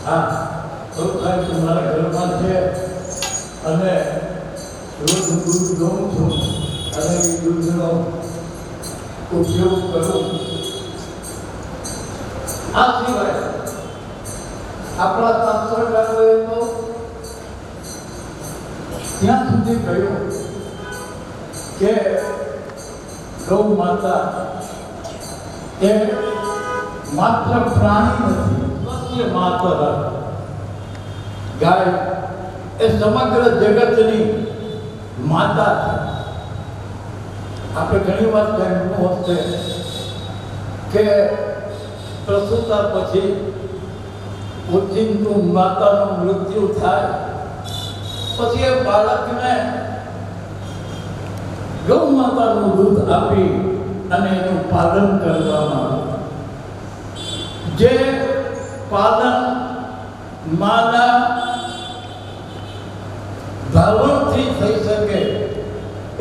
હા તો કાંઈ તમારા ઘરમાં છે અને રોજ દૂધ દઉં છું અને એ દૂધનો ઉપયોગ કરું. આ સિવાય આપણા શાસ્ત્રકારોએ તો ત્યાં સુધી કહ્યું કે ગૌ માતા એ માત્ર પ્રાણી નથી, માત્ર ગાય એ સમગ્ર જગતની માતા છે. આપણે ઘણી વાર કહેવું હશે કે પ્રસૂતા પછી ઓચિંતું માતાનું મૃત્યુ થાય પછી એ બાળકને ગૌ માતાનું દૂધ આપી અને એનું પાલન કરવામાં આવે. જે પાલન માના ધાવણથી થઈ શકે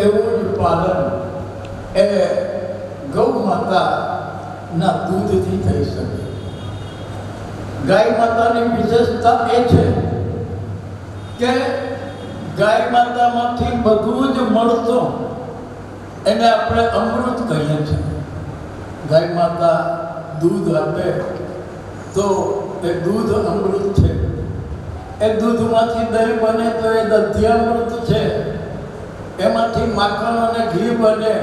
એવું જ પાલન એ ગૌ માતાના દૂધથી થઈ શકે. ગાય માતાની વિશેષતા એ છે કે ગાય માતામાંથી બધું જ મળતું એને આપણે અમૃત કહીએ છીએ. ગાય માતા દૂધ આપે તો એ દૂધ અમૃત છે. એ દૂધમાંથી દહીં બને તો એ દધ્યામૃત છે. એમાંથી માખણ અને ઘી બને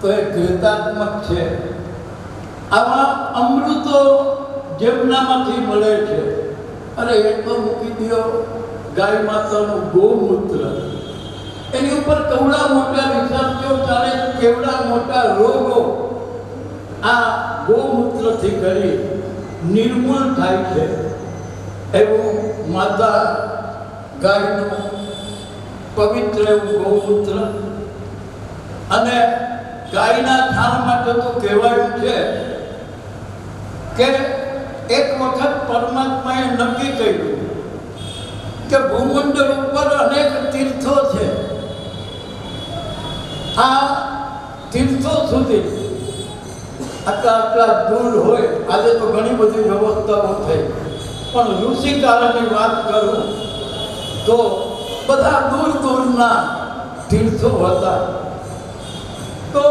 તો એ ઘૃતાત્મક છે. આવા અમૃતો જેમનામાંથી મળે છે. અરે એ તો મૂકી દો ગાય માતાનું ગૌમૂત્ર, એની ઉપર કેવડા મોટા રિસર્ચો ચાલે, કેવડા મોટા રોગો આ ગૌમૂત્રથી કરી નિર્મૂળ થાય છે. એવું માતા ગાયનું પવિત્ર એવું ગૌમૂત્ર. અને ગાયના થાળ માટે તો કહેવાયું છે કે એક વખત પરમાત્માએ નક્કી કર્યું કે ભૂમંડળ ઉપર અનેક તીર્થો છે. આ તીર્થો સુધી આટલા દૂર હોય, આજે તો ઘણી બધી વ્યવસ્થાઓ થઈ, પણ ઋષિકાળની વાત કરું તો બધા દૂર દૂરના તીર્થો હતા. તો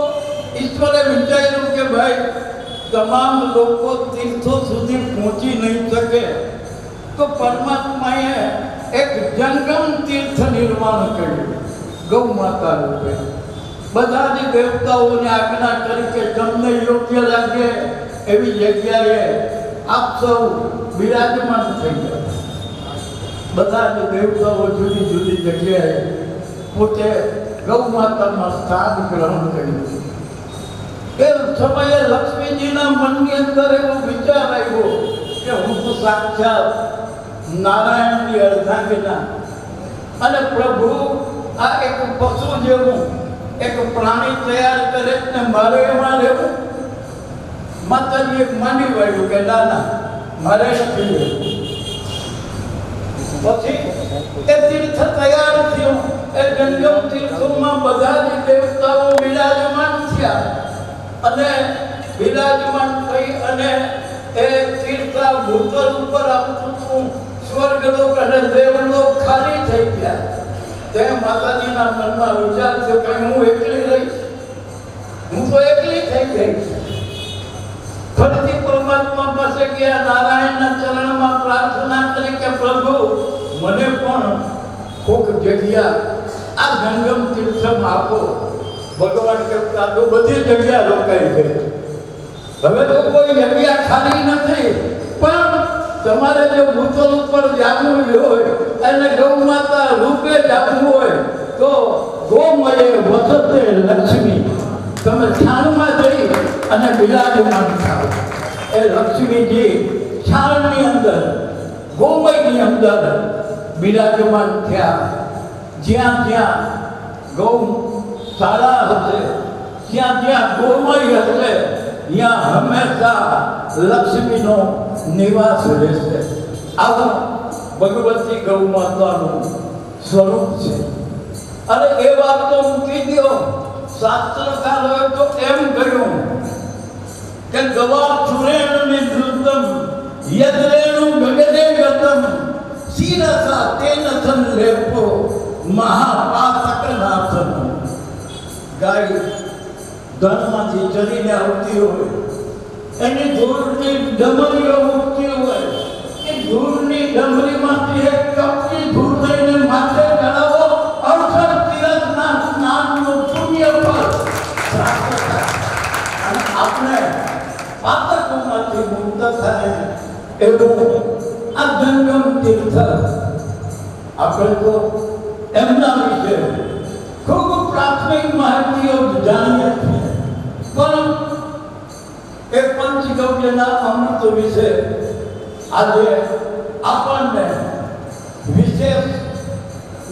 ઈશ્વરે વિચાર્યું કે ભાઈ તમામ લોકો તીર્થો સુધી પહોંચી નહીં શકે, તો પરમાત્માએ એક જંગમ તીર્થ નિર્માણ કર્યું ગૌ માતા રૂપે. બધા જ દેવતાઓને આજ્ઞા કરી કે તમને યોગ્ય લાગે એવી જગ્યાએ આપ સૌ બિરાજમાન થઈ ગયા. બધા જ દેવતાઓ જુદી જુદી જગ્યાએ પોતે ગૌ માતામાં સ્થાન ગ્રહણ કર્યું. એ સમયે લક્ષ્મીજીના મનની અંદર એવો વિચાર આવ્યો કે હું તો સાક્ષાત નારાયણની અર્ધાંગિના, અને પ્રભુ આ એક પશુ જેવું એક પ્રાણી તૈયાર કરે ને મારે એમાં રહેવું. માતાજીએ માની વાળ્યું કે ના મારે નથી રહેવું. પછી એ તીર્થ તૈયાર થયું. એ જંગમ તીર્થોમાં બધા જ દેવતાઓ બિરાજમાન થયા અને બિરાજમાન થઈ અને એ તીર્થ ભૂતલ ઉપર આવતું સ્વર્ગલોક અને દેવલોક ખાલી થઈ ગયા. તે માતાજીના મનમાં વિચાર થયો કે હું એકલી રહીશ, હું તો એકલી થઈ ગઈ. ફરીથી પરમાત્મા પાસે ગયા, નારાયણના ચરણમાં પ્રાર્થના કરી કે પ્રભુ મને પણ કોક જગ્યા આ જંગમ તીર્થમાં આપો. ભગવાન કહેતા તો બધી જગ્યા રોકાઈ ગઈ, હવે તો કોઈ જગ્યા ખાલી નથી, પણ તમારે જે ભૂતલ ઉપર જાગવું હોય અને ગૌ માતા રૂપે જાગવું હોય તો ગોમયે વસતે લક્ષ્મી, તમે છાણમાં જઈ અને બિરાજમાન થાઓ. એ લક્ષ્મીજી છાણની અંદર ગોમયની અંદર બિરાજમાન થયા. જ્યાં જ્યાં ગૌ શાળા હશે, જ્યાં જ્યાં ગોમય હશે, ત્યાં હંમેશા લક્ષ્મીનો નિવાસ રહેશે. આવું ભગવતી ગૌ માતાનું સ્વરૂપ છે. અને એ વાત તો મૂકી દો, શાસ્ત્રકારોએ તો એમ કહ્યું કે ગવા ચુરેણ નિધૃતમ યદ્રેણુ ગગને મહાપાતકનાથન ગાય ધનમાંથી ચરીને આવતી હોય, એની ધૂળની ડમરીઓ મૂકતી હોય, એ ધૂળની ડમરીમાંથી એક કપની ધૂળ લઈને માથે ચડાવો, અવસર તીરથના સ્નાનનું પુણ્ય ફળ પ્રાપ્ત થાય અને આપણે પાતકોમાંથી મુક્ત થાય એવું આ જંગમ તીર્થ. આપણે તો એમના વિશે ખૂબ પ્રાથમિક માહિતીઓ જાણીએ છીએ, પણ એ પંચગવ્યના અમૃત વિશે આજે આપણને વિશેષ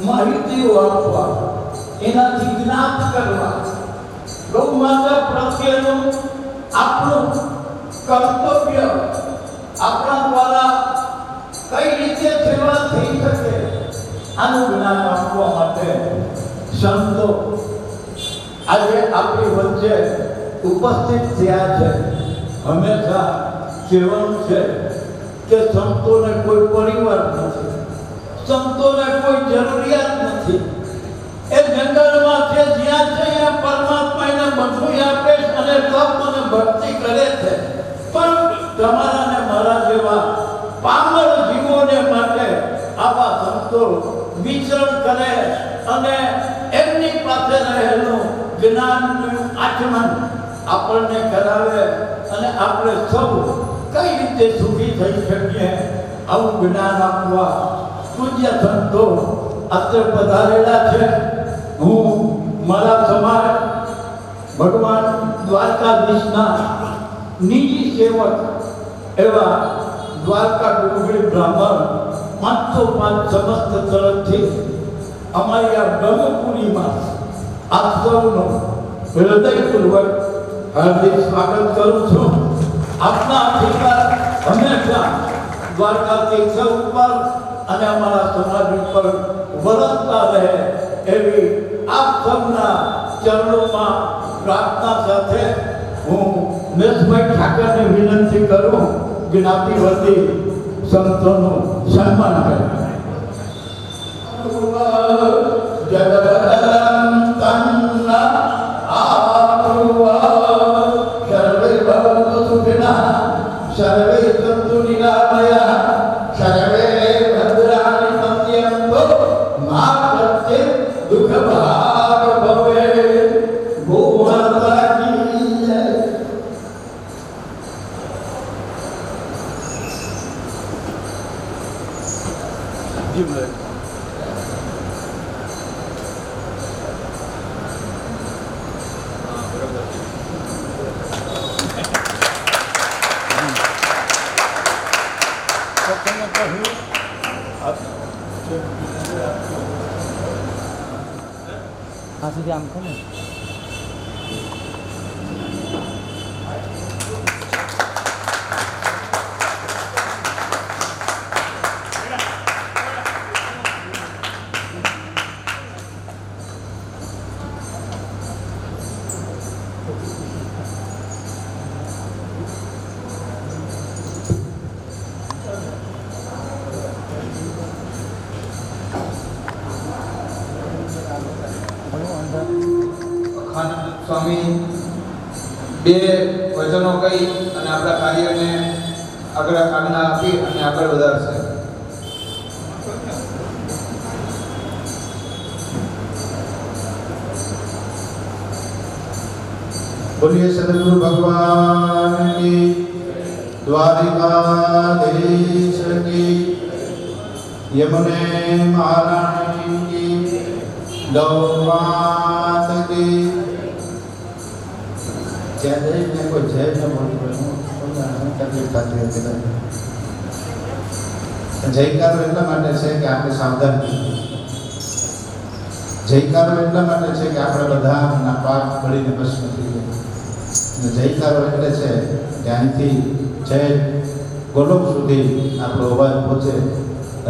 માહિતીઓ આપવા, એનાથી જ્ઞાત કરવા, ગૌ માતા પ્રત્યેનું આપણું કર્તવ્ય, આપણા દ્વારા કઈ રીતે સેવા થઈ શકે આનું જ્ઞાન આપવા માટે સંતો આજે આપણી વચ્ચે ઉપસ્થિત થયા છે. હંમેશા કહેવાનું છે કે સંતોને કોઈ પરિવાર નથી, સંતોને કોઈ જરૂરિયાત નથી. એ જંગલમાં છે, જ્યાં છે ત્યાં પરમાત્મા એને બધું આપે અને તપ અને ભક્તિ કરે છે. પણ તમારા ને મારા જેવા પામર જીવોને માટે આવા સંતો વિચરણ કરે અને એમની પાસે રહેલું જ્ઞાનનું આચમન આપણને કરાવે અને આપણે સૌ કઈ રીતે સુખી થઈ શકીએ આવું જ્ઞાન આપવા પૂજ્ય સંતો અત્રે પધારેલા છે. હું મારા સમાજ ભગવાન દ્વારકાધીશના નિજી સેવક એવા દ્વારકા ડુંગળી બ્રાહ્મણ 505 સમસ્ત તરફથી અમારી આ બ્રહ્મપુરીમાં આપ સૌનું હૃદયપૂર્વક હાર્દિક સ્વાગત કરું છું. આપના આશીર્વાદ હંમેશા દ્વારકાધીશ ઉપર અને અમારા સમાજ ઉપર વરસતા રહે એવી આપ સૌના ચરણોમાં પ્રાર્થના સાથે હું મેશભાઈ ઠાકરને વિનંતી કરું જ્ઞાતિ વતી સંતોનું સન્માન કરે. સર્વે સંતુ નિરામયા સર્વે ભદ્રાણિ પશ્યન્તુ મા કશ્ચિત દુઃખ ભાગ ભવે. ગોમાતા કી જય. हाँ सीधे आम को नहीं સ્વામી બે વચનો કહી અને આપણા કાર્યને આગળ આજ્ઞા આપી અને આગળ વધારશે. बोलिए सदगुरु भगवान की, द्वारिकाधीश की, यमुने महारानी की, गौ मात की. जय ने कोई जय न बोल तकलीफ थती હતી. જયકારો એટલા માટે છે કે આપણે સાવધાન થઈએ. જયકારો એટલા માટે છે કે આપણે બધાના પાપ બળીને ભસ્મ થઈ જાય. અને જયકારો એટલે છે કે અહીંથી જય ગોલોક સુધી આપણો અવાજ પહોંચે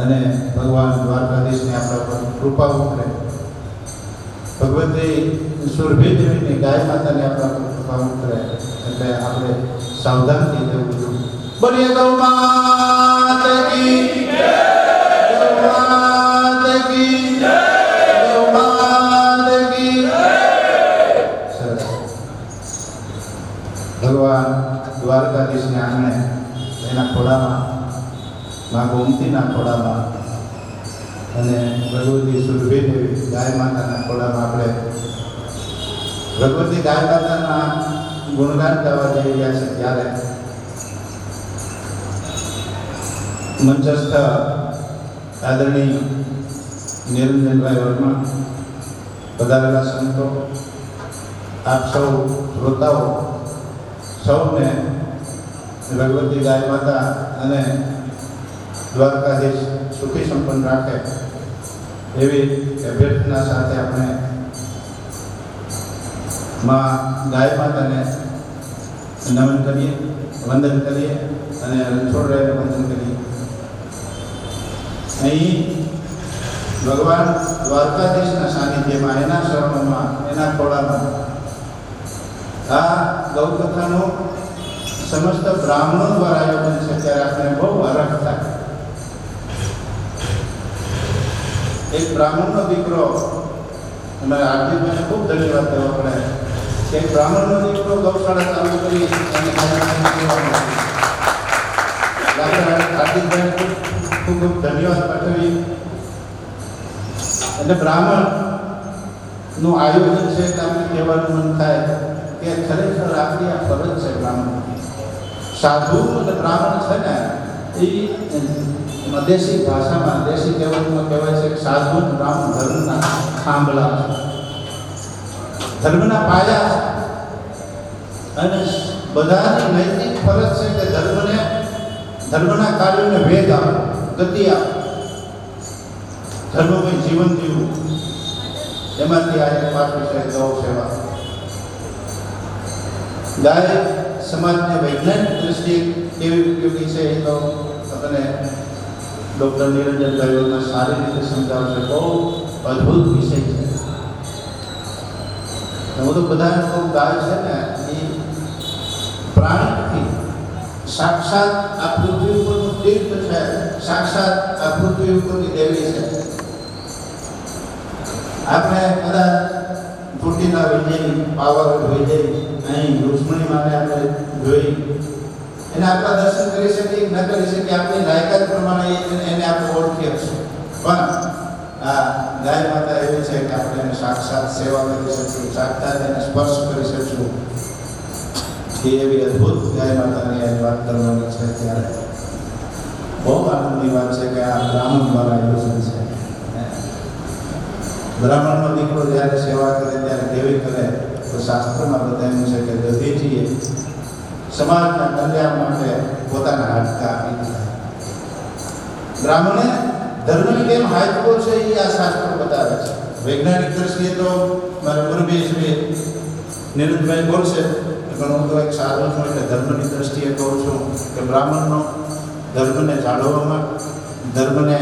અને ભગવાન દ્વારકાધીશને આપણા પર કૃપા ઉતરે. ભગવતી સુરભી દેવીની ગાય માતાને આપણા પર કૃપા ઉતરે એટલે આપણે સાવધાનથી રહેવું જોઈએ. બોલીએ ગૌ માતા કી જય, ગૌ માતા કી જય, મા ગોમતીના ખોળામાં અને ભગવતી સુરભી દેવી ગાય માતાના ખોળામાં આપણે ભગવતી ગાય માતાના ગુણગાન ગાવા જઈ રહ્યા છે ત્યારે મંચસ્થ આદરણીય નિરંજનભાઈ વર્મા, પધારેલા સંતો, આપ સૌ શ્રોતાઓ સૌને ભગવતી ગાય માતા અને દ્વારકાધીશ સુખી સંપન્ન રાખે એવી અભ્યર્થના સાથે આપણે માં ગાય માતાને નમન કરીએ, વંદન કરીએ અને રણછોડરાયને વંદન કરીએ. અહીં ભગવાન દ્વારકાધીશના સાનિધ્યમાં, એના શરણોમાં, એના ખોળામાં આ ગૌકથાનું સમસ્ત બ્રાહ્મણો દ્વારા આયોજન છે ત્યારે આપણે બહુ હરખ થાય. એક બ્રાહ્મણનો દીકરો, અમારા આરતીભાઈને ખૂબ ધન્યવાદ દેવા પડે, એક બ્રાહ્મણનો દીકરો ગૌશાળા ચાલુ કરી અને આરતીભાઈને ખૂબ ખૂબ ધન્યવાદ પાઠવી. અને બ્રાહ્મણનું આયોજન છે તમને કહેવાનું મન થાય કે ખરેખર આપણી આ ફરજ છે. બ્રાહ્મણ સાધુ અને બ્રાહ્મણ છે ને એ દેશી ભાષામાં, દેશી કહેવતમાં કહેવાય છે કે સાધુ અને બ્રાહ્મણ ધર્મના થાંભલા છે, ધર્મના પાયા છે. અને બધાની નૈતિક ફરજ છે કે ધર્મના કાર્યોને વેગ આપો, ગતિ આપો, ધર્મમય જીવન જીવવું. એમાંથી આજે પાંચ વિષય ગૌ સેવા. ગાય સમાજને વૈજ્ઞાનિક દ્રષ્ટિએ કેવી ઉપયોગી છે એ તો તમને ડૉક્ટર નિરંજનભાઈ વર્મા સારી રીતે સમજાવશે. બહુ અદ્ભુત વિષય છે. હું તો બધાને કહું, ગાય છે ને એ પ્રાણી સાક્ષાત આ પૃથ્વી ઉપરનું તીર્થ છે, સાક્ષાત આ પૃથ્વી ઉપરની દેવી છે. આપણે કદાચ તૂટીના વિજય, પાવાગઢ વિજય, અહીં રુક્ષ્મણી માટે આપણે જોઈ એને આપણા દર્શન કરી શકીએ ન કરી શકીએ, આપણી લાયકાત પ્રમાણે એને આપણે ઓળખીએ છીએ. પણ આ ગાય માતા એવી છે કે આપણે એને સાક્ષાત સેવા કરી શકીશું, સાક્ષાત એને સ્પર્શ કરી શકીશું. એ એવી અદ્ભુત ગાય માતાની આજે વાત કરવાની છે. ત્યારે બહુ આનંદની વાત છે કે આ બ્રાહ્મણ દ્વારા આયોજન છે. બ્રાહ્મણનો દીકરો જ્યારે સેવા કરે ત્યારે કેવી કરે તો શાસ્ત્રમાં બતાવ્યું છે કે દધીજીએ સમાજના કલ્યાણ માટે પોતાના હાડકા આપી દીધા. બ્રાહ્મણે ધર્મની કેમ મહત્વ છે એ આ શાસ્ત્ર બતાવે છે. વૈજ્ઞાનિક દ્રષ્ટિએ તો મારા મુરબી શ્રી નિરંજનભાઈ બોલશે, પણ હું તો એક સાધુ છું એટલે ધર્મની દ્રષ્ટિએ કહું છું કે બ્રાહ્મણનો ધર્મને જાળવવામાં, ધર્મને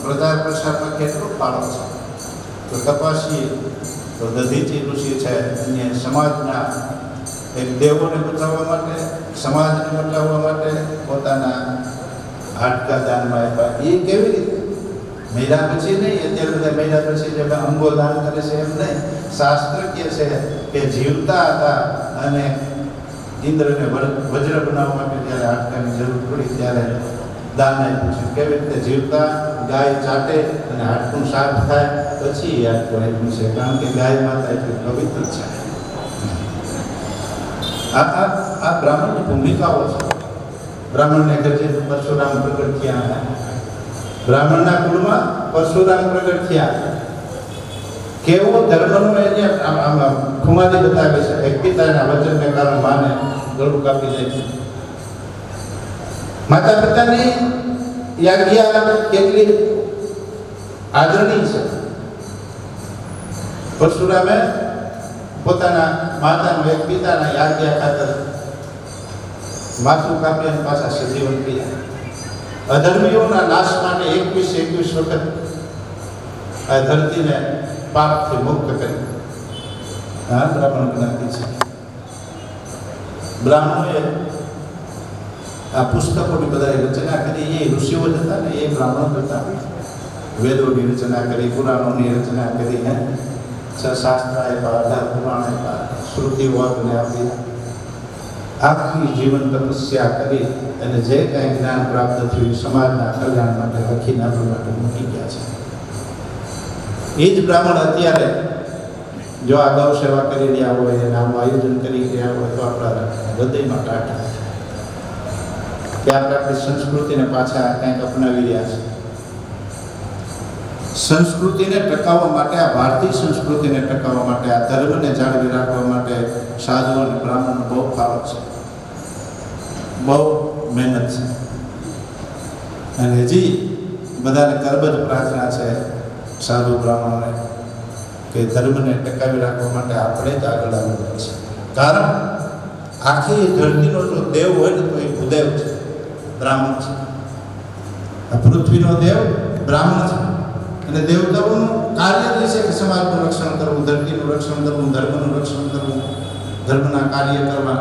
પ્રચાર પ્રસારમાં કેટલો ફાળો છે. તો તપાસીએ તો દધીચી ઋષિ છે, અને સમાજના એક દેવોને બચાવવા માટે, સમાજને બચાવવા માટે પોતાના હાડકા દાનમાં આપ્યા. એ કેવી રીતે? મહિલા પછી નહીં, અત્યારે બધા મહિલા પછી જે અંગો દાન કરે છે એમ નહીં. શાસ્ત્ર કહે છે કે જીવતા હતા અને ઇન્દ્રને વજ્ર બનાવવા માટે જ્યારે હાડકાની જરૂર પડી ત્યારે દાન આપ્યું છે. કેવી રીતે? જીવતા ગાય ચાટે અને હાડકું સાફ થાય પછી એ હાડકું આપ્યું છે, કારણ કે ગાય માતા એટલી પવિત્ર છે. આ બ્રાહ્મણની ભૂમિકાઓ છે. બ્રાહ્મણને ઘરે પરશુરામ પ્રગટ થયા હતા. બ્રાહ્મણના કુળમાં પરશુરામ પ્રગટ થયા. કેવો ધર્મનો એને ખુમારી બતાવે છે. એક પિતાના વચનને કારણે માને ગળું કાપી દે છે. માતા પિતાની યાજ્ઞા કેટલી આદરણીય છે. પરશુરામે પોતાના માતાનું, એક પિતાના યાજ્ઞા ખાતર માથું કાપી અને પાછા સજીવન કર્યા. અધર્મીઓના નાશ માટે 21 વખત આ ધરતીને પાપથી મુક્ત કરી. આ બ્રાહ્મણ જ્ઞાતિ છે. બ્રાહ્મણોએ આ પુસ્તકોની બધા રચના કરી. એ ઋષિઓ જ હતા ને, એ બ્રાહ્મણો હતા. વેદોની રચના કરી, પુરાણોની રચના કરી, 6 શાસ્ત્ર આપ્યા, 18 પુરાણ આપ્યા, શ્રુતિઓ આપને આપી. આખી જીવન તપસ્યા કરી અને જે કાંઈ જ્ઞાન પ્રાપ્ત થયું એ સમાજના કલ્યાણ માટે લખીને આપણા માટે મૂકી ગયા છે. એ જ બ્રાહ્મણ અત્યારે જો આ ગૌ સેવા કરી રહ્યા હોય અને આનું આયોજન કરી રહ્યા હોય તો આપણા હૃદયમાં ટાટા કે આપણે આપણી સંસ્કૃતિને પાછા કંઈક અપનાવી રહ્યા છે. સંસ્કૃતિને ટકાવવા માટે, આ ભારતીય સંસ્કૃતિને ટકાવવા માટે, આ ધર્મને જાળવી રાખવા માટે સાધુ અને બ્રાહ્મણનો બહુ ફાળો છે, બહુ મહેનત છે. અને હજી બધાને કરબદ્ધ પ્રાર્થના છે સાધુ બ્રાહ્મણોને કે ધર્મને ટકાવી રાખવા માટે આપણે જ આગળ આવવું છે. કારણ આખી ધરતીનો જો દેવ હોય ને તો એ ભૂદેવ છે, બ્રાહ્મણ છે. આ પૃથ્વીનો દેવ બ્રાહ્મણ છે. અને દેવતાઓનું કાર્ય જ છે કે સમાજનું રક્ષણ કરવું, ધરતીનું રક્ષણ કરવું, ધર્મનું રક્ષણ કરવું, ધર્મના કાર્ય કરવા.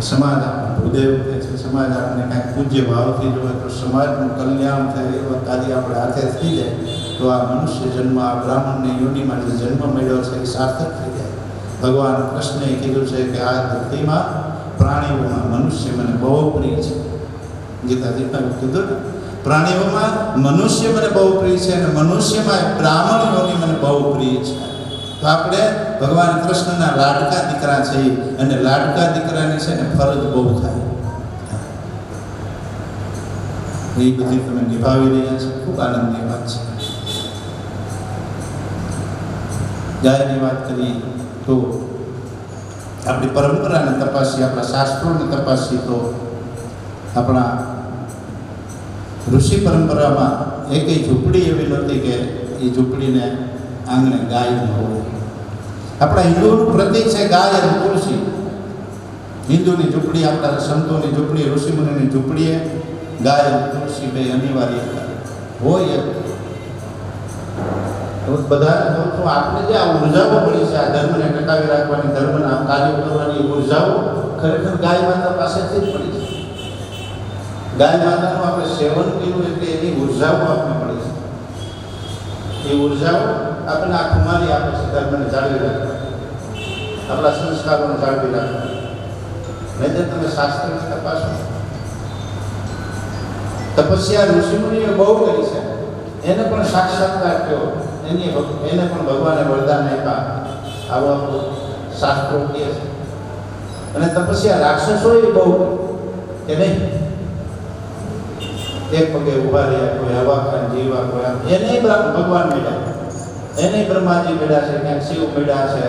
સમાજ આપણો ભૂદેવ કહે છે. સમાજ આપણને કાંઈક પૂજ્ય ભાવથી જોવે તો સમાજનું કલ્યાણ થાય એવા કાર્ય આપણે હાથે થઈ જાય તો આ મનુષ્ય જન્મ, આ બ્રાહ્મણની યોનિમાં જે જન્મ મળ્યો છે એ સાર્થક થઈ જાય. ભગવાન કૃષ્ણએ કીધું છે કે આ ધરતીમાં પ્રાણીઓમાં મનુષ્ય મને બહુ પ્રિય છે. ગીતાજીમાં કીધું ને, પ્રાણીઓમાં મનુષ્ય મને બહુ પ્રિય છે અને મનુષ્યમાં બ્રાહ્મણ યોનિ મને બહુ પ્રિય છે. તો આપણે ભગવાન કૃષ્ણના લાડકા દીકરા છીએ અને લાડકા દીકરાની છે ને ફરજ બહુ થાય. એ બધી તમે નિભાવી રહ્યા છો, ખૂબ આનંદની વાત છે. ગાયની વાત કરીએ તો આપણી પરંપરાને તપાસી, આપણા શાસ્ત્રોને તપાસી તો આપણા ઋષિ પરંપરામાં એકેય ઝૂંપડી એવી નહોતી કે એ ઝૂંપડીને આંગણે ગાય ન હોય. આપણા હિન્દુઓનું પ્રતીક છે ગાય અને તુલસી. હિન્દુની ઝૂંપડી, આપણા સંતોની ઝૂંપડી, ઋષિમુનિની ઝૂંપડીએ ગાય અને તુલસી બે અનિવાર્ય હોય. બધા કહું છું, આપણે જે આ ઉર્જાઓ મળી છે, આ ધર્મને ટકાવી રાખવાની, ધર્મના કાર્યો કરવાની ઉર્જાઓ ખરેખર ગાય માતા પાસેથી જ મળી છે. ગાય માતાનું આપણે સેવન કર્યું એટલે એની ઉર્જાઓ આપણને મળી છે. એ ઉર્જાઓ આપણને આ ખુમારી આપે છે ધર્મને જાળવી રાખવા, આપણા સંસ્કારોને જાળવી રાખવા. નહીં તો તમે શાસ્ત્રની તપાસો, તપસ્યા ઋષિમુનિએ બહુ કરી છે, એને પણ સાક્ષાત્કાર થયો, એને પણ ભગવાને વરદાન આપ્યા. આવું આપણું શાસ્ત્રો કહે છે. અને તપસ્યા રાક્ષસોએ બહુ કે નહીં, એક પગે ઉભા રહ્યા, કોઈ હવા ખાન જીવા, કોઈ એને ભગવાન મળ્યા, એને બ્રહ્માજી મળ્યા છે, ક્યાંક શિવ મળ્યા છે,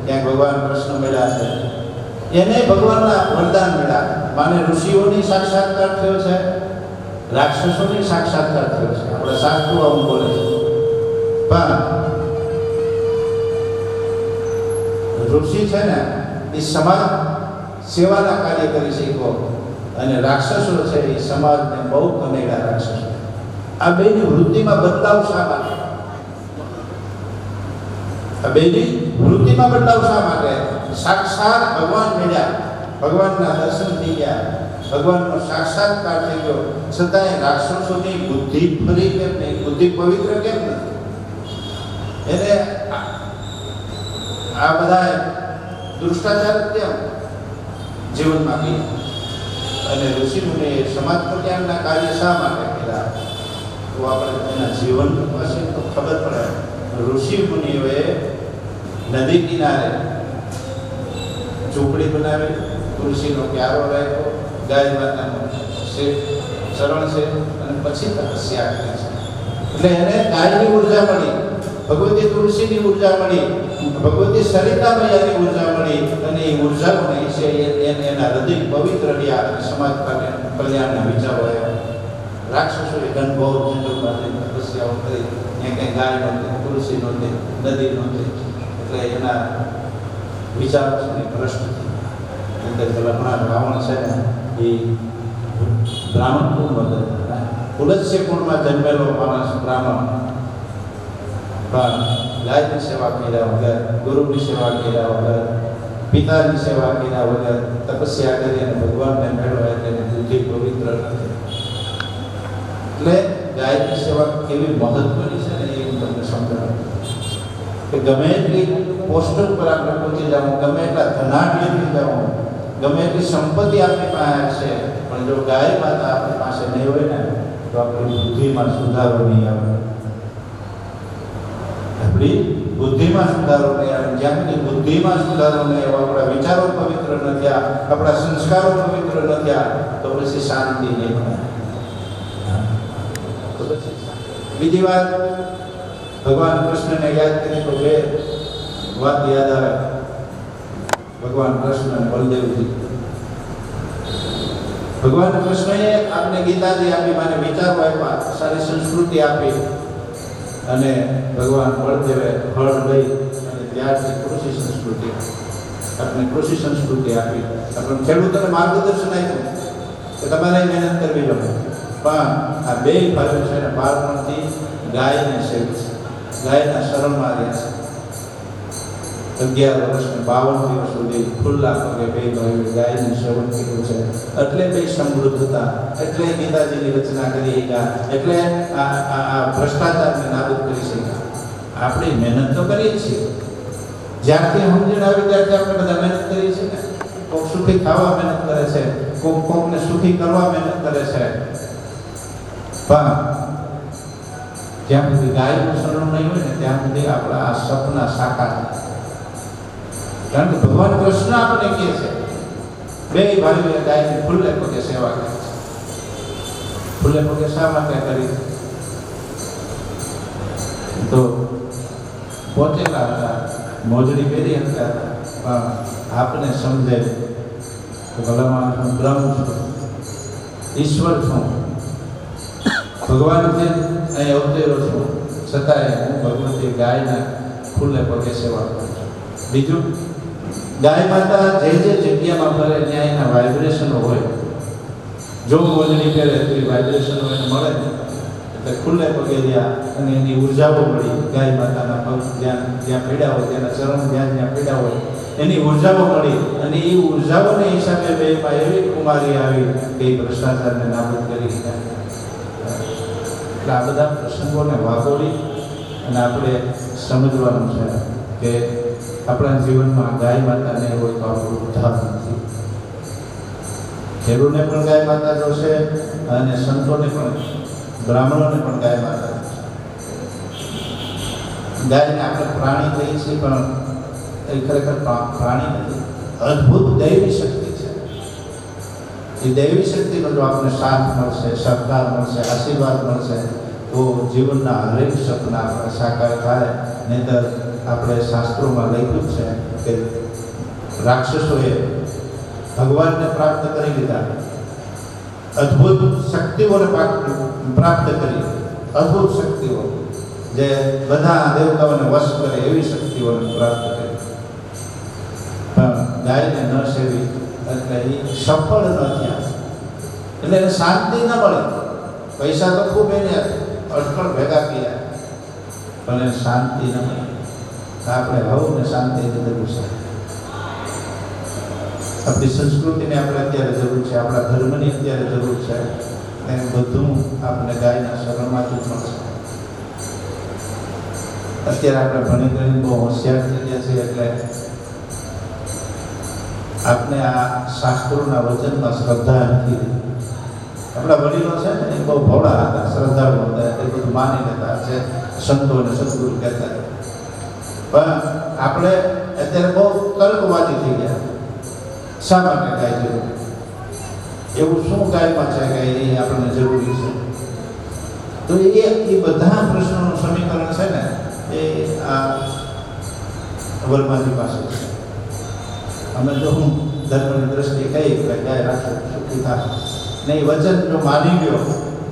ક્યાંક ભગવાન કૃષ્ણ મળ્યા છે, એને ભગવાનના વરદાન મળ્યા. માને ઋષિઓની સાક્ષાત્કાર થયો છે, રાક્ષસોની સાક્ષાત્કાર થયો છે. આપણા શાસ્ત્રો આવું બોલે છે. પણ ઋષિ છે ને એ સમાજ સેવાના કાર્ય કરી શીખો અને રાક્ષસો છે એ સમાજને બહુ કનેડા રાક્ષસો. આ બેની વૃત્તિમાં બદલાવ શા માટે? આ બેની વૃત્તિમાં બદલાવ શા માટે? સાક્ષાત ભગવાન મળ્યા, ભગવાનના દર્શન થઈ ગયા, ભગવાનનો સાક્ષાત્કાર થઈ ગયો, છતાંય રાક્ષસોની બુદ્ધિ ફરી કેમ નહીં? બુદ્ધિ પવિત્ર કેમ નથી? એને આ બધા દુષ્ટાચાર કેમ જીવનમાં કર્યા? અને ઋષિમુનિએ સમાજ કલ્યાણના કાર્ય શા માટે કર્યા? તો આપણે એના જીવન પાસે તો ખબર પડે. ઋષિમુનિઓએ નદી કિનારે ઝૂંપડી બનાવી, તુલસીનો ક્યારો રાખ્યો, ગાય માતાનું શરણ છે અને પછી તપસ્યા કરી છે. એટલે એને ગાયની ઉર્જા મળી, ભગવતી તુલસીની ઉર્જા મળી, ભગવતી સરિતા મૈયાની ઉર્જા મળી અને એ ઉર્જાઓને છે એના હૃદય પવિત્ર રહ્યા અને સમાજ કલ્યાણના વિચારો આવ્યા. રાક્ષસોએ ઘનઘોર જંગલમાં તપસ્યાઓ કરી, ત્યાં કંઈ ગાય નહોતી, તુલસી નહોતી, નદી નહોતી, એટલે એના વિચારો છે ને ભ્રષ્ટ અંદર હમણાં રાવણ છે ને એ બ્રાહ્મણ કુળનો પુલત્સ્ય કુળમાં જન્મેલો માણસ બ્રાહ્મણ, પણ ગાયની સેવા કર્યા વગર, ગુરુની સેવા કર્યા વગર, પિતાની સેવા કર્યા વગર તપસ્યા કરી અને ભગવાનને મેળવ્યા એટલે બુદ્ધિ પવિત્ર નથી. એટલે ગાયની સેવા કેવી મહત્વની છે ને એ હું તમને સમજાવું. કે ગમે એટલી પોસ્ટ ઉપર આપણે પહોંચી જવું, ગમે એટલા ધનાઢ્ય થઈ જવું, ગમે એટલી સંપત્તિ આપણી પાસે છે, પણ જો ગાય માતા આપણી પાસે નહીં હોય ને તો આપણી બુદ્ધિમાં સુધારો નહીં આવે. આપણી બુદ્ધિમાં સુધારો નહીં આવે. જ્યાં સુધી બુદ્ધિમાં સુધારો નહીં આવે, આપણા વિચારો પવિત્ર ન થયા, આપણા સંસ્કારો પવિત્ર ન થયા, તો પછી શાંતિ નહીં મળે. તો પછી બીજી વાત, ભગવાન કૃષ્ણને યાદ કરીએ તો બે વાત યાદ આવે. ભગવાન કૃષ્ણ અને બલદેવજી. ભગવાન કૃષ્ણએ આપને ગીતાજી આપી, મને વિચારો આપ્યા, સારી સંસ્કૃતિ આપી, અને ભગવાન બળદેવે ફળ લઈ અને ત્યારથી કૃષિ સંસ્કૃતિ, આપણે કૃષિ સંસ્કૃતિ આપી, આપણે ખેડૂતોને માર્ગદર્શન આપ્યું કે તમારે મહેનત કરવી જોઈએ. પણ આ બે ભાઈઓ છે ને બાળપણથી ગાયને સેવે છે, ગાયના શરણમાં રહ્યા છે. 11 વર્ષ ને 52 દિવસ સુધી ખુલ્લા પગે બે ભાઈઓ ગાયનું સેવન કર્યું છે. એટલે બે સમૃદ્ધ હતા, એટલે ગીતાજીની રચના કરી શક્યા, એટલે આ ભ્રષ્ટાચારને નાબૂદ કરી શક્યા. આપણે મહેનત તો કરીએ છીએ, જ્યારથી સમજણ આવી ત્યારથી આપણે બધા મહેનત કરીએ છીએ ને. કોક સુખી ખાવા મહેનત કરે છે, કોકને સુખી કરવા મહેનત કરે છે, પણ જ્યાં સુધી ગાયનું શરણ નહીં હોય ને ત્યાં સુધી આપણા આ સપના સાકાર થાય. કારણ કે ભગવાન કૃષ્ણ આપણે કહે છે બે ભાઈઓએ ગાયની ખુલ્લે પગે સેવા કરી છે. ખુલ્લે પગે શા માટે કરી? તો પહોંચેલા હતા, મોજડી પહેરી હતા, પણ આપને સમજે કે ભલામાં હું બ્રહ્મ છું, ઈશ્વર છું, ભગવાનથી અહીં અવતર્યો છું, છતાંય હું ભગવતી ગાયના ખુલ્લે પગે સેવા કરું છું. બીજું, ગાય માતા જે જગ્યામાં ફરે ત્યાં એના વાઇબ્રેશનો હોય. જો મોજડી પહેરે તો એ વાઇબ્રેશનો એને મળે, એટલે ખુલ્લે પગે રહ્યા અને એની ઉર્જાઓ મળી. ગાય માતાના પગ જ્યાં જ્યાં પીડા હોય, તેના ચરણ જ્યાં પીડા હોય, એની ઉર્જાઓ મળી, અને એ ઉર્જાઓને હિસાબે બેમાં એવી કુમારી આવી કે એ ભ્રષ્ટાચારને નાબૂદ કરી દીધા. એટલે આ બધા પ્રસંગોને વાગોળી અને આપણે સમજવાનું છે કે આપણા જીવનમાં ગાય માતાને હોય તો આપણું ઉદ્ધાર નથી. ખેડૂતને પણ ગાય માતા જોશે, અને સંતોને પણ, બ્રાહ્મણોને પણ ગાય માતા જોશે. ગાયને આપણે પ્રાણી કહીએ છીએ, પણ એ ખરેખર પ્રાણી નથી, અદ્ભુત દૈવી શક્તિ છે. એ દૈવી શક્તિનો જો આપણને સાથ મળશે, સહકાર મળશે, આશીર્વાદ મળશે, તો જીવનના હરેક સપના આપણે સાકાર થાય. નહીંતર આપણે શાસ્ત્રોમાં લખ્યું છે કે રાક્ષસોએ ભગવાનને પ્રાપ્ત કરી લીધા, અદ્ભુત શક્તિઓને પ્રાપ્ત કરી, અદ્ભુત શક્તિઓ જે બધા દેવતાઓને વશ કરે એવી શક્તિઓને પ્રાપ્ત કરી, પણ ગાયને ન સેવી એટલે એ સફળ ન થયા. એટલે એને શાંતિ ન મળી. પૈસા તો ખૂબ એને અટકળ ભેગા કર્યા, પણ એને શાંતિ ન મળી. આપણે હવને શાંતિની જરૂર છે. આપણી સંસ્કૃતિને આપણે અત્યારે જરૂર છે, આપણા ધર્મની અત્યારે જરૂર છે, અને બધું આપણે ગાયના શરણમાંથી જ મળશે. અત્યારે આપણે ભણી ગણી બહુ હોશિયાર થઈ ગયા છે, એટલે આપણે આ શાસ્ત્રોના વચનમાં શ્રદ્ધા નથી. આપણા વડીલો છે ને એ બહુ ભોળા હતા, શ્રદ્ધાળુ હતા, એ બધું માની લેતા છે, સંતોને સદગુરુ કહેતા. પણ આપણે અત્યારે બહુ તર્કવાદી થઈ ગયા. શા માટે ગાય જરૂરી? એવું શું ગાયમાં છે કે એ આપણને જરૂરી છે? તો એ બધા પ્રશ્નોનું સમીકરણ છે ને એ આ વર્માજી પાસે છે. અમે જો હું ધર્મની દ્રષ્ટિએ કહી કે ગાય રાખો સુખી થાય ને, એ વચન જો માની ગયો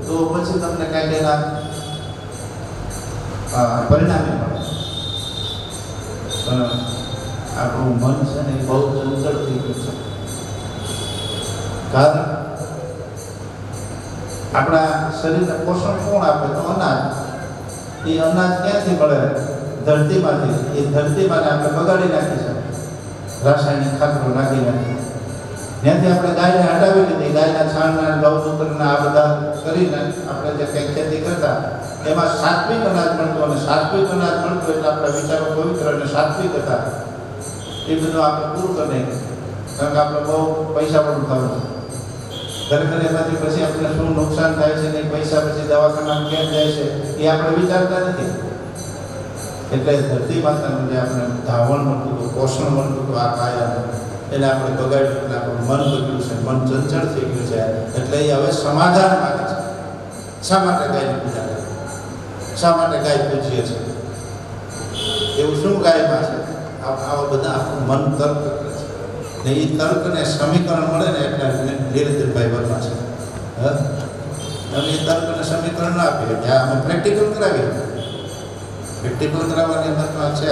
તો પછી તમને કાંઈ એના પરિણામે મળે. પણ આપણું મન છે ને એ બહુ ચંચળ થઈ ગયું છે. કારણ આપણા શરીરને પોષણ કોણ આપે? તો અનાજ. એ અનાજ ક્યાંથી મળે? ધરતીમાંથી. એ ધરતીમાં આપણે બગાડી નાખી છે, રાસાયણિક ખાતરો નાખી નાખી. ત્યાંથી આપણે ગાયને હટાવી લીધી, ગાયના છાણના ગૌમૂત્રના આ બધા કરીને આપણે જે કંઈ ખેતી કરતા એમાં સાત્વિક અનાજ મળતું, અને સાત્વિક અનાજ મળતું એટલે આપણા વિચારો પવિત્ર અને સાત્વિક હતા. એ બધું આપણે પૂરું કરી નાખ્યું, કારણ કે આપણે બહુ પૈસા પણ થવું ખરેખર એમાંથી પછી આપણે શું નુકસાન થાય છે ને પૈસા પછી દવાખાનામાં કેમ જાય છે એ આપણે વિચારતા નથી. એટલે ધરતી માતાનું જે આપણે ધાવણ મળતું હતું, પોષણ મળતું હતું આ કાયાનું, એટલે આપણે બગાડ્યું, એટલે આપણું મન બગડ્યું છે, મન ચંચળ થઈ ગયું છે. એટલે એ હવે સમાધાન માગે છે. શા માટે ગાયની પૂજા કરે, શા માટે ગાય પૂજીએ છે, એવું શું ગાયમાં છે? આવા બધા આપણું મન તર્ક કરે છે ને એ તર્કને સમીકરણ મળે ને એટલે નીરજભાઈ વર્મા છે. અને એ તર્કને સમીકરણ ના આપીએ, ત્યાં અમે પ્રેક્ટિકલ કરાવીએ. પ્રેક્ટિકલ કરાવવાની અંદર છે.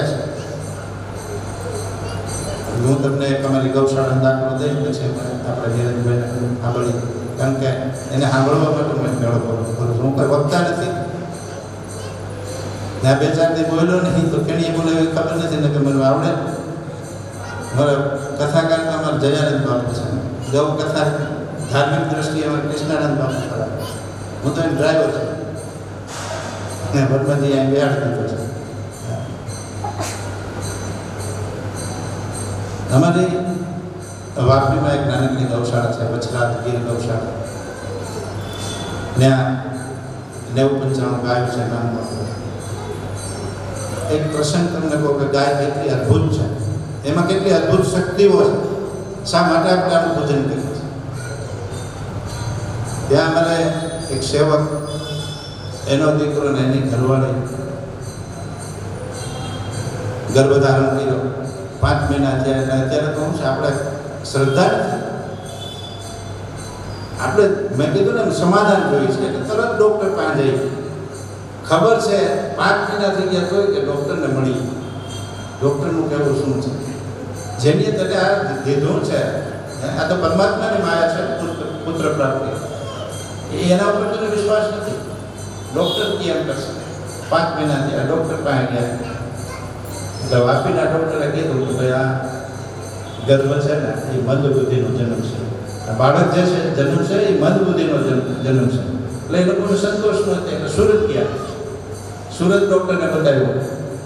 હું તમને એક અમારી ગૌશાળાનો દાખલો દઈ, પછી આપણે નીરજભાઈને સાંભળીએ, કારણ કે એને સાંભળવા માટે હું મેળો કરું. હું કોઈ વખતા નથી ને, બે ચાર દી બોલ્યો નહીં તો કેણીએ બોલે એવી ખબર નથી ને કે મને આવડે. મારે કથાકાર તો અમારે જયાનંદ બાપુ છે, ગૌ કથા ધાર્મિક દ્રષ્ટિએ અમારે કૃષ્ણાનંદ બાપુ ખરા. હું તો એને ડ્રાઈવર છું ને, વર્માજી અહીં બેહાડી દીધો છે. અમારી વાપીમાં એક નાનકડી ગૌશાળા છે, વચરાત ગીર ગૌશાળા. ત્યાં 90-95 ગાયો છે નામમાં. એક પ્રસંગ તમને કહો કે ગાય કેટલી અદ્ભુત છે, એમાં કેટલી અદ્ભુત શક્તિઓ છે, શા માટે આપણે આનું પૂજન કરીએ છીએ. ત્યાં અમારે એક સેવક, એનો દીકરો ને એની ઘરવાળી ગર્ભધારણ કર્યો, 5 મહિના થયા. એટલે અત્યારે તો શું છે, આપણે શ્રદ્ધા નથી. આપણે મેં કીધું ને સમાધાન જોઈ છે એટલે તરત ડૉક્ટર પાસે જઈ. ખબર છે 5 મહિના થઈ ગયા તોય કે ડૉક્ટરને મળી. ડૉક્ટરનું કહેવું શું છે, જેની તને આ દીધું છે, આ તો પરમાત્માની માયા છે, પુત્ર પ્રાપ્તિ. એના ઉપર તને વિશ્વાસ નથી. ડૉક્ટર કેમ કરશે? 5 મહિના થયા, ડૉક્ટર પાસે ગયા. એટલે વાપીના ડૉક્ટરે કીધું કે ભાઈ આ ગર્ભ છે ને એ મંદ બુદ્ધિનો જન્મ છે, બાળક જે છે જન્મ છે એ મંદ બુદ્ધિનો જન્મ છે. એટલે એ લોકોને સંતોષ ન હતો એટલે સુરત ગયા. સુરત ડૉક્ટરને બતાવ્યું,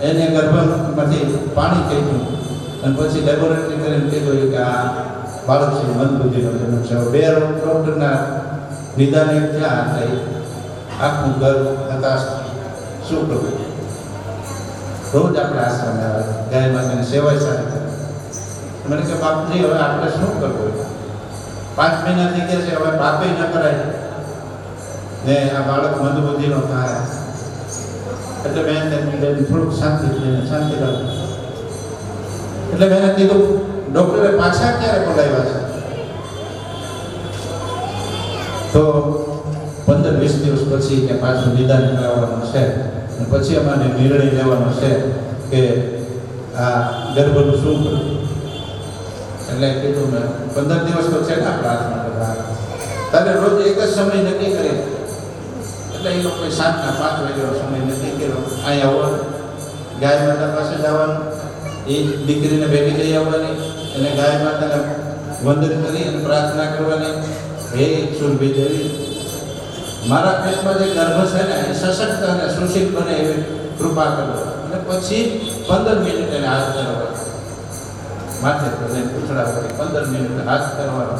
એને ગર્ભમાંથી પાણી કહ્યું અને પછી લેબોરેટરી કરીને કીધું કે આ બાળક છે મંદ બુદ્ધિનો જન્મ છે. 2 ડૉક્ટરના નિદાન થયા એટલે આખું ઘર હતાશ. શું કરવું? રોજ આપણે આશ્રમે આવે, ગાય માતાની સેવા સારી કરે. મને કે બાપુજી હવે આપણે શું કરવું? 5 મહિના થઈ ગયા છે, હવે પાપે ન કરાય ને આ બાળક મંદબુદ્ધિનો થાય. એટલે મેં તેમને થોડુંક શાંતિ લાવ્યું. એટલે મેં કીધું ડૉક્ટરે પાછા ક્યારે બોલાવ્યા છે? તો 15-20 દિવસ પછી કે પાછું નિદાન કરાવવાનું છે અને પછી અમારે નિર્ણય લેવાનો છે કે આ ગર્ભનું શું કરવું. એટલે કીધું મેં 15 દિવસ તો છે ને આપણા હાથમાં, તારે રોજ એક જ સમય નક્કી કરી. એટલે એ લોકોએ સાંજના 5 વાગ્યાનો સમય નક્કી કર્યો. અહીંયા આવવાનું, ગાય માતા પાસે જવાનું, એ દીકરીને ભેગી લઈ આવવાની, અને ગાય માતાને વંદન કરી અને પ્રાર્થના કરવાની, હે સુરભી દેવી, મારા પેટમાં જે ગર્ભ છે ને એ સશક્ત અને સુશીલ બને એવી કૃપા કરો. અને પછી 15 મિનિટ એને હાથ કરવા, માથે પૂછડા કરી 15 મિનિટ હાથ કરવાનો.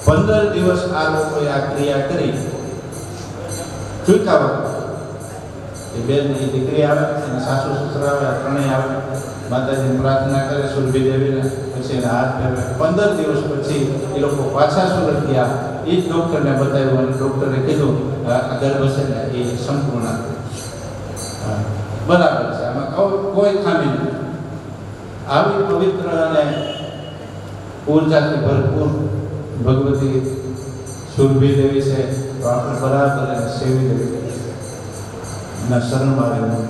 15 દિવસ આ લોકોએ આ ક્રિયા કરી. ચૂકા એ બેન એ દીકરી આવે, એના સાસુ સસરા આવે, ત્રણેય આવે, માતાજીની પ્રાર્થના કરે સુરભી દેવીને, પછી એને હાથ ફેરવે. 15 દિવસ પછી એ લોકો પાછા સુરત ગયા. એ જ ડૉક્ટરને બતાવ્યું અને ડૉક્ટરે કીધું આ ગર્ભ છે ને એ સંપૂર્ણ બરાબર છે, આમાં કોઈ ખામી નથી. આવી પવિત્ર અને ઉર્જાથી ભરપૂર ભગવતી સુરભી દેવી છે, તો આપણે બરાબર એને સેવી દેવી ના શરણમાં રહેવું.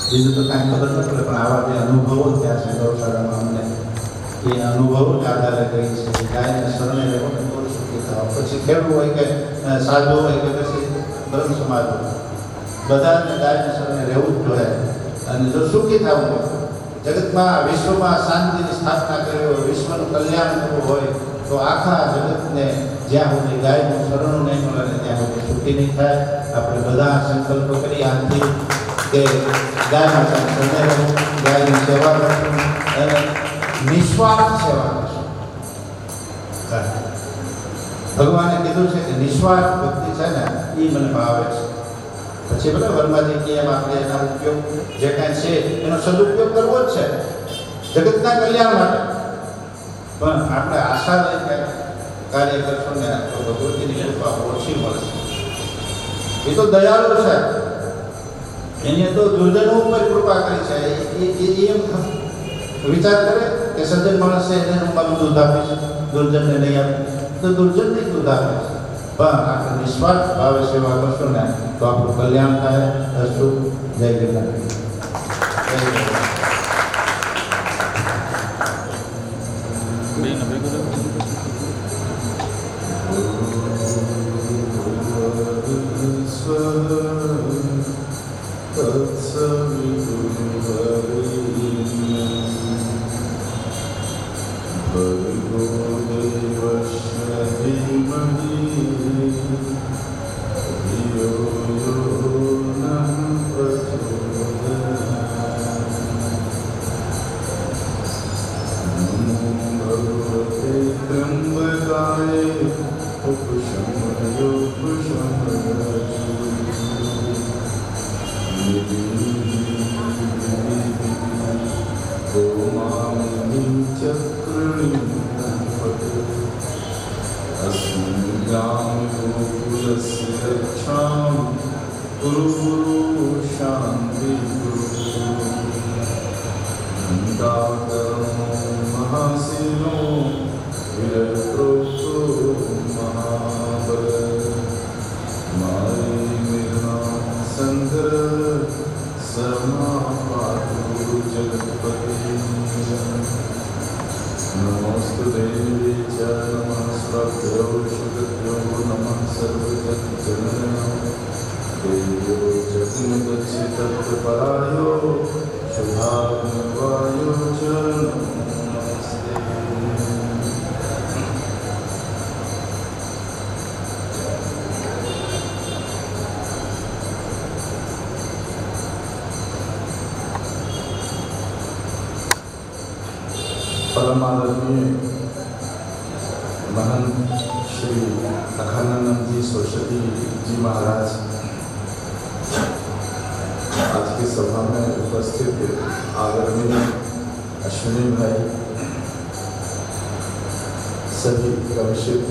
બીજું તો કાંઈ ખબર નથી પડે, પણ આવા જે અનુભવો થયા છે ગૌશાળામાં અમને, એ અનુભવોને આધારે કહી છે કે ગાયને શરણે રહેવું ને થોડું સુખી થવા. પછી ખેડૂત હોય કે સાધુ હોય કે પછી બ્રહ્મ સમાજ હોય, બધાને ગાયને શરણે રહેવું જ જોઈએ. અને જો સુખી થવું હોય, જગતમાં વિશ્વમાં શાંતિની સ્થાપના કરી હોય, વિશ્વનું કલ્યાણ કરવું હોય તો આખા જગતને જ્યાં સુધી ગાયનું શરણું નહીં મળે ને ત્યાં સુધી સુખી નહીં થાય. આપણે બધા સંકલ્પ કરી આજથી કે ગાય માતાને શરણે રહેવું, ગાયની સેવા કરશું અને નિસ્વાર્થ સેવા કરશું. ભગવાને કીધું છે કે નિસ્વાર્થ ભક્તિ છે ને એ મને ભાવે છે. પછી ભલે વર્માજી કે એમ આપણે એના ઉપયોગ જે કાંઈ છે એનો સદુપયોગ કરવો જ છે જગતના કલ્યાણ માટે. પણ આપણે આશા લઈ કે કાર્ય કરશો ને તો ભગવતીની કૃપા ઓછી મળશે. એ તો દયાળુ છે, એને તો દુર્જનો ઉપર કૃપા કરી છે. એ એમ વિચાર કરે કે સજ્જન માણસે એને હું મારું દૂધ આપીશ, દુર્જનને નહીં આપીશ તો દુર્જનને દૂધ આપીશ. પણ આપણે નિસ્વાર્થ ભાવે સેવા કરશો ને તો આપણું કલ્યાણ થાય. અસ્તુ. જય ગિરનાર. परम आदरणीय महंत श्री अखंडानंद जी सरस्वती जी महाराज आज की सभा में उपस्थित आदरणीय अश्विनी भाई, सभी कविशित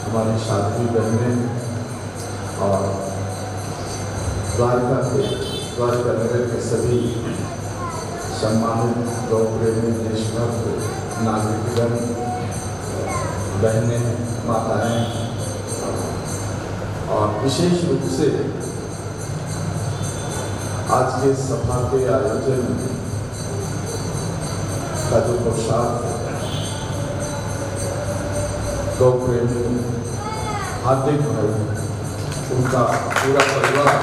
हमारी साध्वी बहनें और द्वारका नगर के सभी सम्मानित गौ प्रेमी देशभक्त नागरिकगण, बहनें, माताएं और विशेष रूप से आज के सभा के आयोजन का जो पोशाक गौ प्रेमी हार्दिक भाई, उनका पूरा परिवार,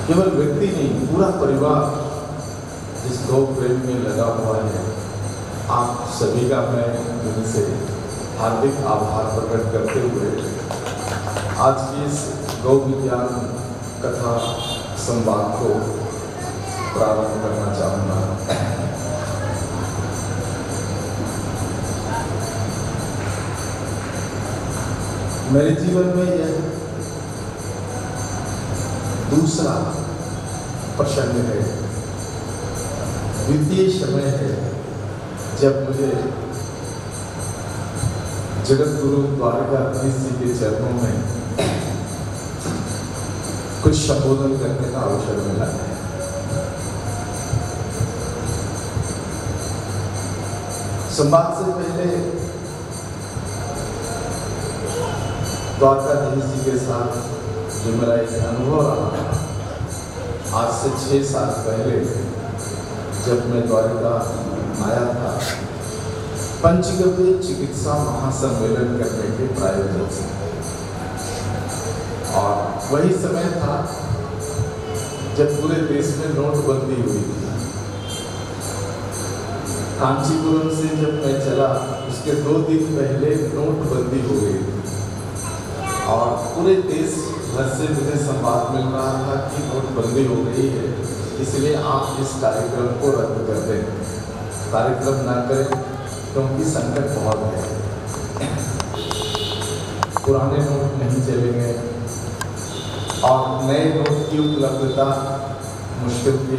केवल व्यक्ति नहीं पूरा परिवार जिस गौ प्रेम में लगा हुआ है, आप सभी का मैं दिल से हार्दिक आभार प्रकट करते हुए आज की इस गौ विज्ञान कथा संवाद को प्रारंभ करना चाहूँगा। मेरे जीवन में यह दूसरा प्रसंग है, द्वितीय समय है जब मुझे जगत गुरु द्वारकाधीश जी के चरणों में कुछ संबोधन करने का अवसर मिला है। संवाद से पहले द्वारकाधीश जी के साथ जो मेरा एक अनुभव रहा, आज से 6 साल पहले जब मैं द्वारका आया था पंचगव्य चिकित्सा महासम्मेलन करने के प्रायोजन से, और वही समय था जब पूरे देश में नोटबंदी हुई थी। कांचीपुरम से जब मैं चला उसके 2 दिन पहले नोटबंदी हो गई थी और पूरे देश भर से मुझे संवाद मिल रहा था कि नोटबंदी हो गई है, इसलिए आप इस कार्यक्रम को रद्द कर दें, कार्यक्रम ना करें क्योंकि संकट बहुत है, पुराने नोट नहीं चलेंगे और नए नोट की उपलब्धता मुश्किल थी।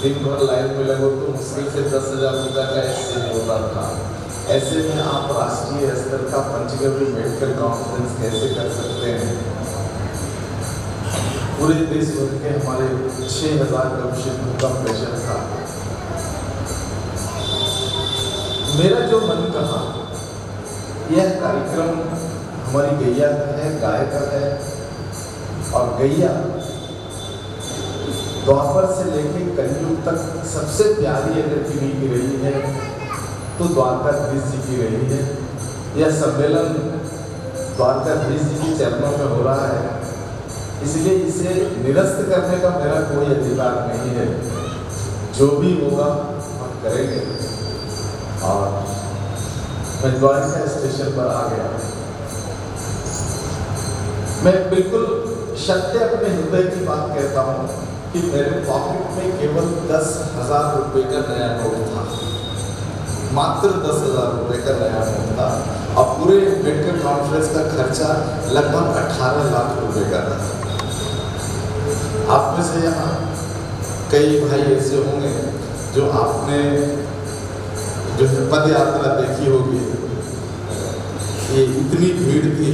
दिन भर लाइन में लगो तो मुश्किल से 10,000 रुपये का एक्सचेंज होता था। ऐसे में आप राष्ट्रीय स्तर का पंचगव्य मेडिकल कॉन्फ्रेंस कैसे कर सकते हैं? पूरे देश भर के हमारे 6,000 कमिश्नरों का प्रेशर था। मेरा जो मन कहा, यह कार्यक्रम हमारी गैया का है, गाय का है और गैया द्वापर से लेकर कलयुग तक सबसे प्यारी अगर किन्हीं की रही है तो द्वारकाधीश जी की रही है। यह सम्मेलन द्वारकाधीश जी के चरणों में हो रहा है, इसलिए इसे निरस्त करने का मेरा कोई अधिकार नहीं है। जो भी होगा हम करेंगे। और मैं द्वारका स्टेशन पर आ गया। मैं बिल्कुल सत्य अपने हृदय की बात कहता हूँ कि मेरे पॉकेट में केवल 10,000 रुपये का नया नोट था, मात्र 10,000 रुपये का नया नोट था और पूरे मेडिकल कॉन्फ्रेंस का खर्चा लगभग 18 लाख रुपए का था। आप में से यहाँ कई भाई ऐसे होंगे जो आपने जो है पद यात्रा देखी होगी। ये इतनी भीड़ थी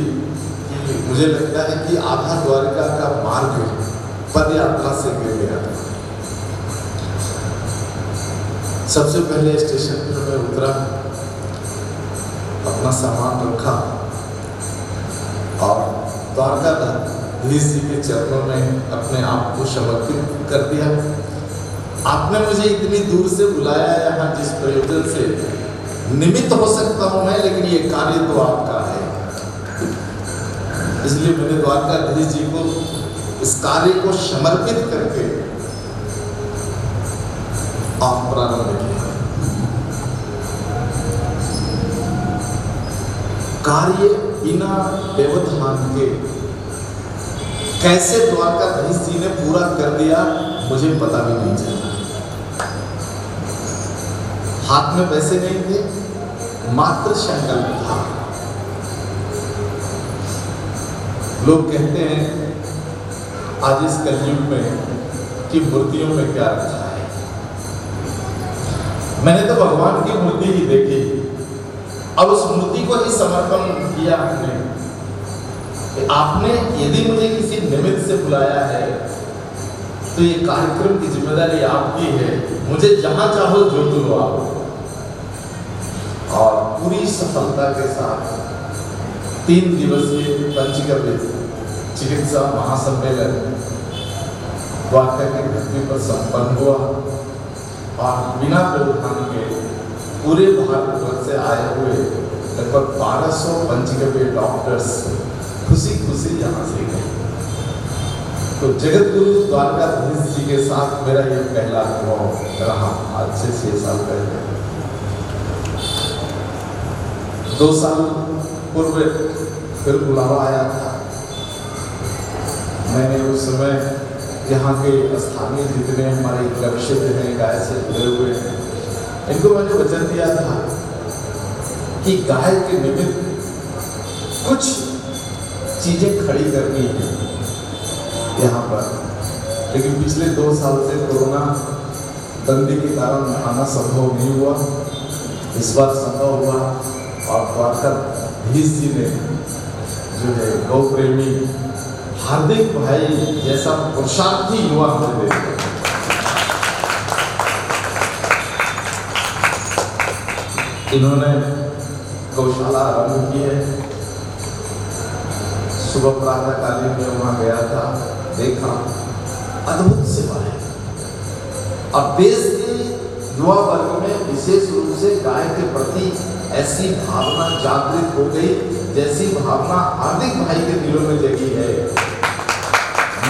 कि मुझे लगता है कि आधा द्वारका का मार्ग पद यात्रा से गिर गया था। सबसे पहले स्टेशन पर मैं उतरा, अपना सामान रखा और द्वारकाधीश जी के चरणों में अपने आप को समर्पित कर दिया। आपने मुझे इतनी दूर से बुलाया यहाँ, जिस प्रयोजन से निमित्त हो सकता हूँ मैं, लेकिन ये कार्य तो आपका है। इसलिए मैंने द्वारकाधीश जी को इस कार्य को समर्पित करके आप प्रारंभ किया। कार्य बिना व्यवधान के कैसे द्वारकाधीश जी ने पूरा कर दिया मुझे पता भी नहीं चला। हाथ में पैसे नहीं थे, मात्र संकल्प था। लोग कहते हैं आज इस कलयुग में कि मूर्तियों में क्या रखा है। मैंने तो भगवान की मूर्ति ही देखी और उस मूर्ति को ही समर्पण किया हमने कि आपने यदि मुझे किसी निमित्त से बुलाया है तो ये कार्यक्रम की जिम्मेदारी आपकी है। मुझे जहां चाहो जो लो आप। और पूरी सफलता के साथ 3 दिवसीय पंचगव्य चिकित्सा महासम्मेलन द्वारका की धरती पर संपन्न हुआ और बिना व्यवधान के पूरे भारतवर्ष से आए हुए लगभग 1200 पंचगव्य डॉक्टर्स खुशी खुशी यहाँ से गए। तो जगत गुरु द्वारकाधीश जी के साथ मेरा ये पहला अनुभव रहा आज से 6 साल पहले। 2 साल पूर्व फिर बुलावा आया था। मैंने उस समय यहाँ के स्थानीय जितने हमारे लक्ष्य हैं, गाय से जुड़े हुए हैं, इनको मैंने वचन दिया था कि गाय के निमित्त कुछ चीजें खड़ी करनी है यहाँ पर। लेकिन पिछले 2 साल से कोरोना बंदी के कारण आना संभव नहीं हुआ। इस बार संभव हुआ और द्वारकाधीश जी ने जो है गौ प्रेमी हार्दिक भाई जैसा पुरुषार्थी युवा हमें दे। इन्होंने गौशाला आरंभ की है। सुबह प्रातःकालीन में वहां गया था, देखा अद्भुत सेवा है। अब देश के युवा वर्ग में विशेष रूप से गाय के प्रति ऐसी भावना जागृत हो गई जैसी भावना हार्दिक भाई के दिलों में जगी है।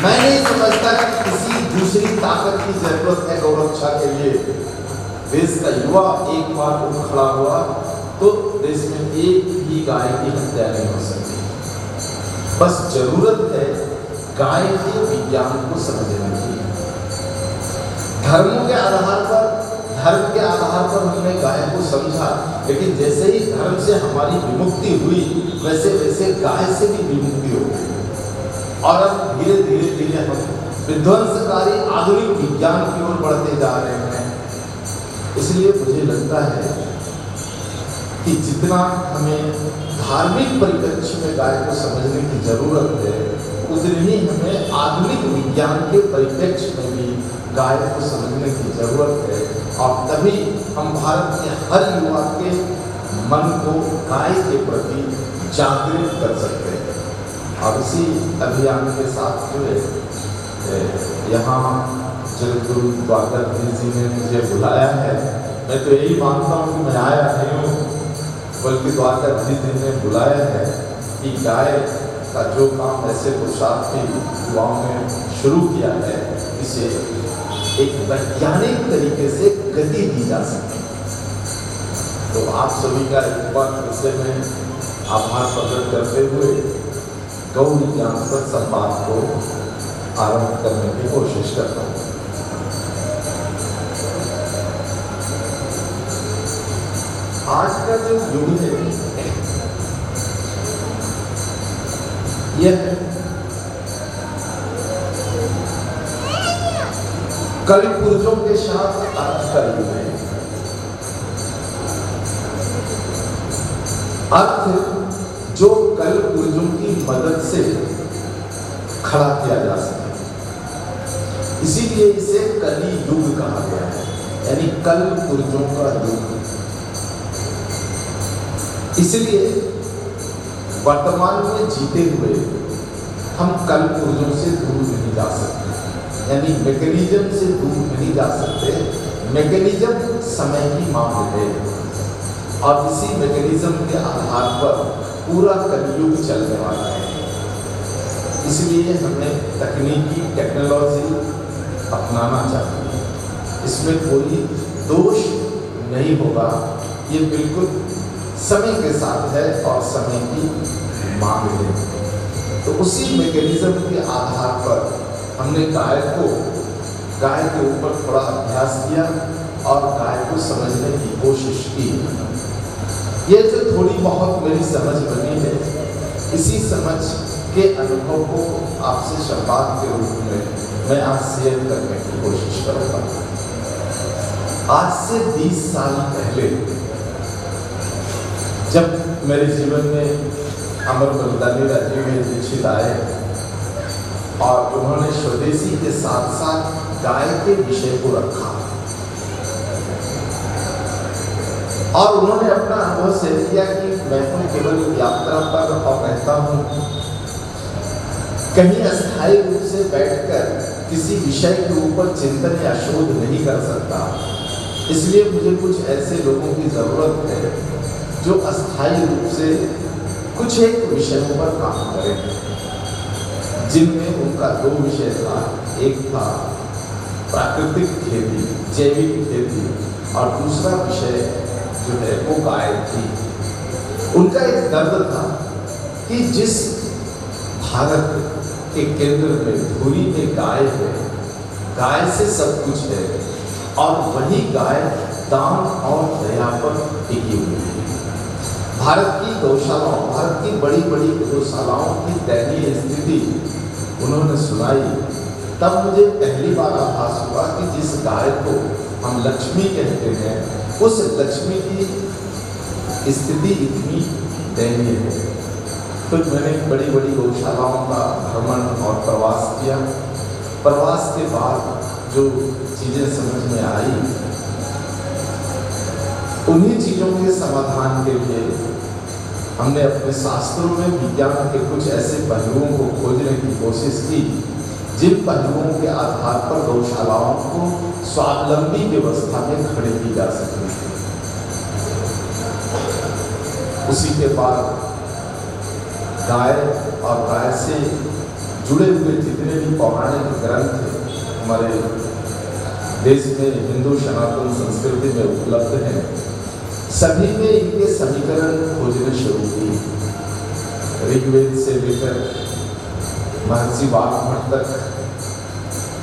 मैं नहीं समझता कि किसी दूसरी ताकत की जरूरत है गौरक्षा के लिए। देश का युवा एक बार उठ खड़ा हुआ तो देश में एक भी गाय की हत्या नहीं हो सकती। बस जरूरत है गाय के विज्ञान को समझने की। धर्म के आधार पर हमने गाय को समझा, लेकिन जैसे ही धर्म से हमारी विमुक्ति हुई वैसे वैसे गाय से भी विमुक्ति हो गई और अब धीरे धीरे हम विध्वंसकारी आधुनिक विज्ञान की ओर बढ़ते जा रहे हैं। इसलिए मुझे लगता है कि जितना हमें धार्मिक परिप्रेक्ष्य में गाय को समझने की जरूरत है, उतनी ही हमें आधुनिक विज्ञान के परिप्रेक्ष्य में भी गाय को समझने की जरूरत है। और तभी हम भारत के हर युवा के मन को गाय के प्रति जागृत कर सकते हैं। और इसी अभियान के साथ जो है यहाँ जगतगुरु द्वारकाधीश जी ने मुझे बुलाया है। मैं तो यही मानता हूँ कि मैं आया नहीं हूँ, बल्कि द्वारकाधीश जी ने बुलाया है कि गाय का जो काम ऐसे पुरुषार्थ के युवाओं ने शुरू किया है, इसे एक वैज्ञानिक तरीके से गति दी जा सके। तो आप सभी का एक बार फिर से मैं आभार प्रकट करते हुए गौ विज्ञान पर संवाद को आरंभ करने की कोशिश करता हूँ। आज का जो युग है यह कल पुरुषों के साथ अर्थ का युग है। अर्थ जो कल पुरुषों की मदद से खड़ा किया जा सके, इसीलिए इसे कली युग कहा गया है, यानी कल पुरुषों का युग। इसलिए वर्तमान में जीते हुए हम कल पुरुषों से दूर नहीं जा सकते, यानी मैकेनिज्म से दूर नहीं जा सकते। मैकेनिज्म समय की मांग है और इसी मैकेनिज्म के आधार पर पूरा कलयुग चलने वाला है। इसलिए हमें टेक्नोलॉजी अपनाना चाहिए, इसमें कोई दोष नहीं होगा। ये बिल्कुल समय के साथ है और समय की मांग है। तो उसी मैकेनिज्म के आधार पर हमने गाय के ऊपर थोड़ा अभ्यास किया और गाय को समझने की कोशिश की। ये जो थोड़ी बहुत मेरी समझ बनी है, इसी समझ के अनुभव को आपसे संवाद के रूप में मैं आज शेयर करने की कोशिश करूँगा। आज से 20 साल पहले जब मेरे जीवन में अमर बलिदानी राजीव दीक्षित आए और उन्होंने स्वदेशी के साथ साथ गाय के विषय को रखा और उन्होंने अपना अनुभव शेयर किया कि मैं तो केवल यात्रा पर और रहता हूँ, कहीं अस्थायी रूप से बैठकर किसी विषय के ऊपर चिंतन या शोध नहीं कर सकता। इसलिए मुझे कुछ ऐसे लोगों की जरूरत है जो अस्थायी रूप से कुछ एक विषयों पर काम करें, जिनमें उनका 2 विषय था। एक था प्राकृतिक खेती, जैविक खेती, और दूसरा विषय जो है वो गाय थी। उनका एक दर्द था कि जिस भारत के केंद्र में धुरी में गाय है, गाय से सब कुछ है और वही गाय दान और दया पर टिकी हुई है। भारत की गौशालाओं, भारत की बड़ी बड़ी गौशालाओं की दयनीय स्थिति उन्होंने सुनाई। तब मुझे पहली बार आभास हुआ कि जिस गाय को हम लक्ष्मी कहते हैं, उस लक्ष्मी की स्थिति इतनी दयनीय है। तो मैंने बड़ी बड़ी गौशालाओं का भ्रमण और प्रवास किया। प्रवास के बाद जो चीज़ें समझ में आई, उन्हीं चीज़ों के समाधान के लिए हमने अपने शास्त्रों में विज्ञान के कुछ ऐसे पहलुओं को खोजने की कोशिश की, जिन पहलुओं के आधार पर गौशालाओं को स्वावलंबी व्यवस्था में खड़े की जा सके। उसी के बाद गाय और गाय से जुड़े हुए जितने भी पौराणिक ग्रंथ थे हमारे देश में हिंदू सनातन संस्कृति में उपलब्ध हैं, सभी में इनके समीकरण खोजने शुरू किए। ऋग्वेद से लेकर महर्षि वाल्मीकि तक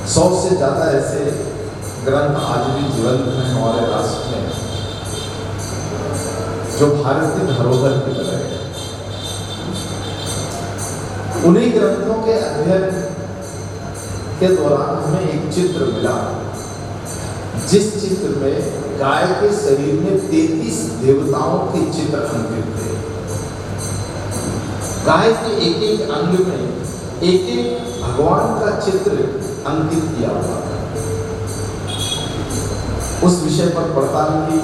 100 से ज़्यादा ऐसे ग्रंथ आज भी जीवंत हैं हमारे राष्ट्र में, जो भारत की धरोहर की तरह है। उन्हीं ग्रंथों के अध्ययन के दौरान हमें एक चित्र मिला, जिस चित्र में गाय के शरीर में 33 देवताओं के चित्र अंकित थे। गाय के एक एक अंग में एक एक भगवान का चित्र अंकित किया हुआ था। उस विषय पर पड़ताल की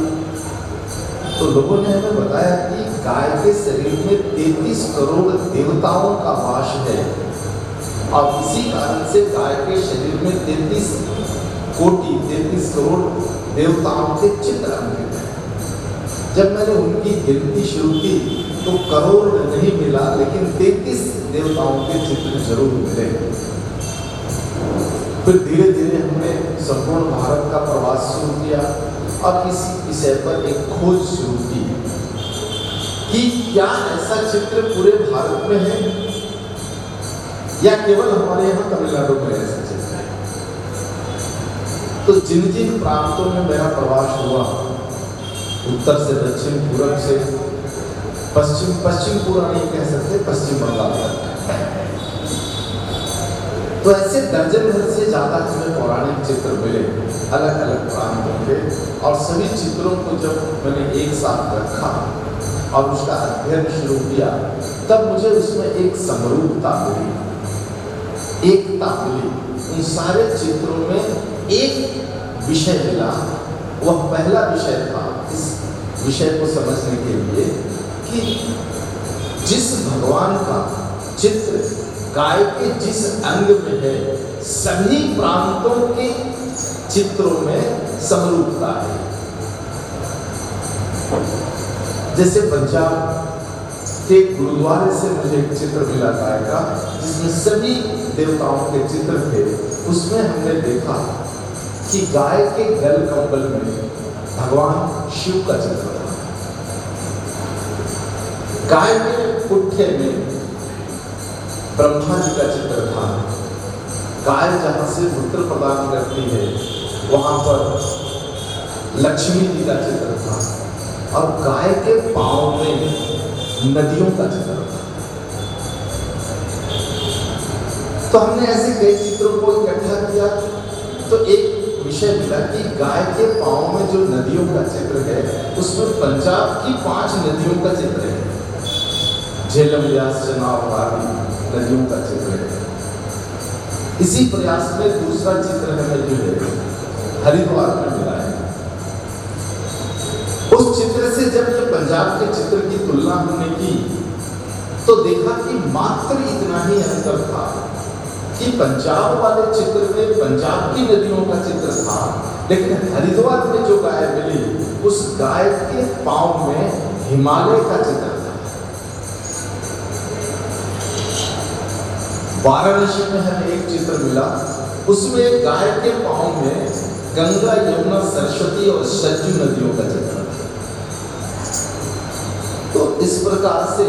तो लोगों ने हमें बताया कि गाय के शरीर में 33 करोड़ देवताओं का वास है, और इसी कारण से गाय के शरीर में 33 करोड़ देवताओं के चित्र अंकित हैं। जब मैंने उनकी गिनती शुरू की तो करोड़ नहीं मिला, लेकिन 33 देवताओं के चित्र जरूर मिले। फिर धीरे धीरे हमने संपूर्ण भारत का प्रवास शुरू किया और इस विषय पर एक खोज शुरू की कि क्या ऐसा चित्र पूरे भारत में है या केवल हमारे यहाँ तमिलनाडु में ऐसा चित्र है। तो जिन जिन प्रांतों में मेरा प्रवास हुआ, उत्तर से दक्षिण, पूर्व से पश्चिम, पश्चिम पूरा नहीं कह सकते, पश्चिम बंगाल तक, तो ऐसे दर्जन भर से ज़्यादा हमें पौराणिक चित्र मिले अलग अलग प्रांतों के। और सभी चित्रों को जब मैंने एक साथ रखा और उसका अध्ययन शुरू किया, तब मुझे उसमें एक समरूपता मिली, एकता मिली। उन सारे चित्रों में एक विषय मिला। वह पहला विषय था इस विषय को समझने के लिए कि जिस भगवान का चित्र गाय के जिस अंग में है, सभी प्रांतों के चित्रों में समरूपता है। जैसे पंजाब के गुरुद्वारे से मुझे एक चित्र मिला गाय का, जिसमें सभी देवताओं के चित्र थे। उसमें हमने देखा कि गाय के गल कम्बल में भगवान शिव का चित्र था, गाय के पुट्ठे में ब्रह्मा जी का चित्र था। गाय जहाँ से मूत्र प्रदान करती है वहाँ पर लक्ष्मी जी का चित्र था, और गाय के पाँव में नदियों का चित्र था। तो हमने ऐसे कई चित्रों को इकट्ठा किया तो एक विषय मिला कि गाय के पाँव में जो नदियों का चित्र है, उसमें पंजाब की 5 नदियों का चित्र है। झेलम, व्यास, चनाब आदि नदियों का चित्र है। इसी प्रयास में दूसरा चित्र हमें जो है हरिद्वार में मिला है। उस चित्र से जब ये पंजाब के चित्र की तुलना हमने की तो देखा कि मात्र इतना ही अंतर था कि पंजाब वाले चित्र में पंजाब की नदियों का चित्र था, लेकिन हरिद्वार में जो गाय मिली, उस गाय के पांव में हिमालय का चित्र था। वाराणसी में हमें एक चित्र मिला, उसमें गाय के पांव में गंगा, यमुना, सरस्वती और सरजू नदियों का चित्र था। तो इस प्रकार से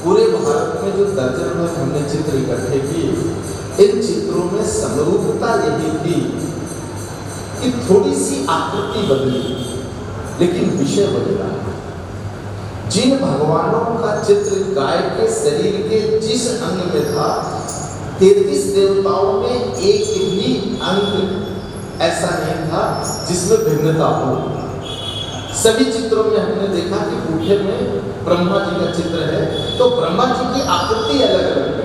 पूरे भारत में जो दर्जन भर हमने चित्र इकट्ठे किए, इन चित्रों में समरूपता यही थी कि थोड़ी सी आकृति बदली, लेकिन विषय बदला। जिन भगवानों का चित्र गाय के शरीर के जिस अंग में था, 33 देवताओं में एक भी अंग ऐसा नहीं था जिसमें भिन्नता हो। सभी चित्रों में हमने देखा कि बूढ़े में ब्रह्मा जी का चित्र है, तो ब्रह्मा जी की आकृति अलग अलग है।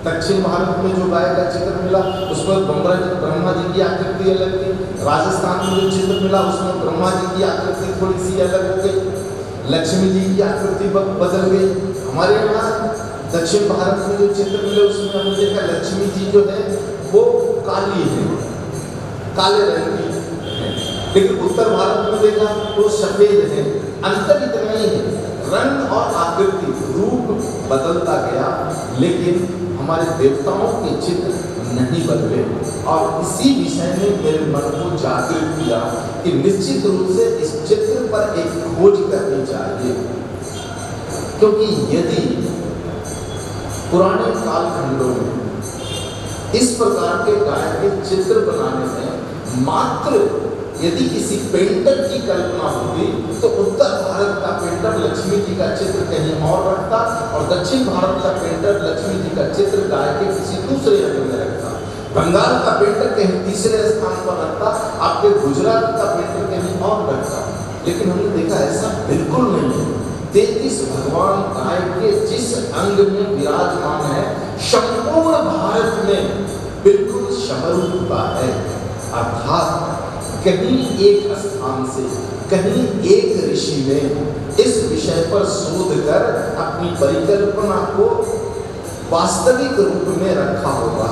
दक्षिण भारत में जो गाय का चित्र मिला, उसमें ब्रह्मा जी की आकृति अलग थी। राजस्थान में जो चित्र मिला, उसमें ब्रह्मा जी की आकृति थोड़ी सी अलग हो गई, लक्ष्मी जी की आकृति बदल गई। हमारे यहाँ दक्षिण भारत में जो चित्र मिले, उसमें हमने देखा लक्ष्मी जी जो है वो काली है, काले रंग की है, लेकिन उत्तर भारत में देखा तो सफेद है। अंतर इतना ही है, रंग और आकृति, रूप बदलता गया, लेकिन हमारे देवताओं के चित्र नहीं बदले। और इसी विषय ने मेरे मन को जागृत किया कि निश्चित रूप से इस चित्र पर एक खोज करनी चाहिए, क्योंकि यदि पुराने कालखंडों में इस प्रकार के गाय के चित्र बनाने में मात्र यदि किसी पेंटर की कल्पना होती तो उत्तर भारत का पेंटर लक्ष्मी जी का चित्र कहीं और रखता और दक्षिण भारत का पेंटर लक्ष्मी जी का चित्र गाय के किसी दूसरे अंग में रखता, बंगाल का पेंटर कहीं तीसरे स्थान पर रखता, आपके गुजरात का पेंटर कहीं और रखता। लेकिन हमने देखा ऐसा बिल्कुल नहीं है। 33 भगवान गाय के जिस अंग में विराजमान है, संपूर्ण भारत में बिल्कुल समरूपता है। अर्थात कहीं एक स्थान से कहीं एक ऋषि ने इस विषय पर शोध कर अपनी परिकल्पना को वास्तविक रूप में रखा होगा।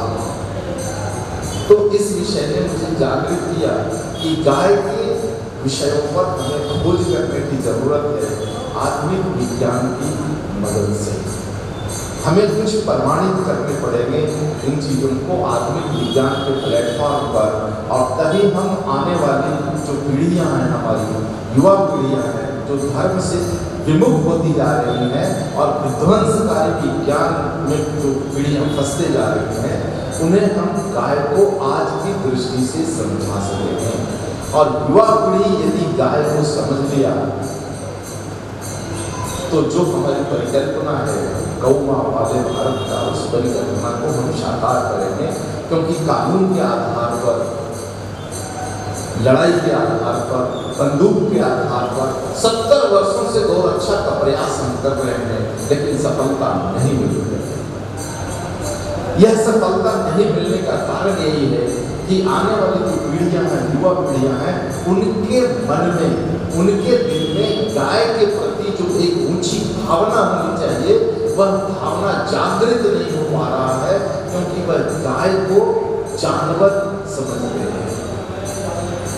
तो इस विषय ने मुझे जागृत किया कि गाय के विषयों पर हमें खोज करने की जरूरत है। आधुनिक विज्ञान की मदद से हमें कुछ प्रमाणित करने पड़ेंगे इन चीज़ों को आधुनिक विज्ञान के प्लेटफॉर्म पर, और तभी हम आने वाली जो पीढ़ियां हैं, हमारी युवा पीढ़ियां हैं, जो धर्म से विमुख होती जा रही हैं और विध्वंसकारी विज्ञान में जो पीढ़ियां फंसते जा रही हैं, उन्हें हम गाय को आज की दृष्टि से समझा सकेंगे। और युवा पीढ़ी यदि गाय को समझ लिया तो जो हमारी परिकल्पना है गौ माँ वाले भारत का, उस परिकल्पना को हम साकार करेंगे। क्योंकि कानून के आधार पर, लड़ाई के आधार पर, बंदूक के आधार पर 70 वर्षों से गौ रक्षा का प्रयास हम कर रहे हैं, लेकिन सफलता नहीं मिल रही है। यह सफलता नहीं मिलने का कारण यही है कि आने वाली जो पीढ़ियां हैं, युवा पीढ़ियां हैं, उनके मन में, उनके दिल में गाय के प्रति जो एक ऊंची भावना होनी चाहिए, वह भावना जागृत नहीं हो पा रहा है, क्योंकि वह गाय को जानवर समझते हैं।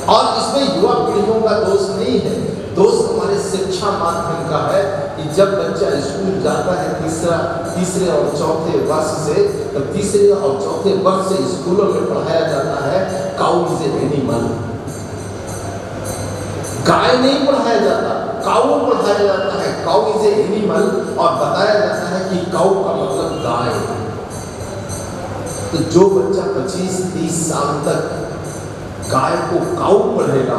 और इसमें युवा पीढ़ियों का दोष नहीं है, दोष हमारे शिक्षा माध्यम का है कि जब बच्चा स्कूल जाता है तीसरे और चौथे वर्ष से, तो तीसरे और चौथे वर्ष से स्कूलों में पढ़ाया जाता है काउ इज एन एनिमल। गाय नहीं पढ़ाया जाता, काऊ पढ़ाया जाता है, काउ इज एन एनिमल, और बताया जाता है कि काऊ का मतलब गाय। तो जो बच्चा 25-30 साल तक गाय को काऊ पढ़ेगा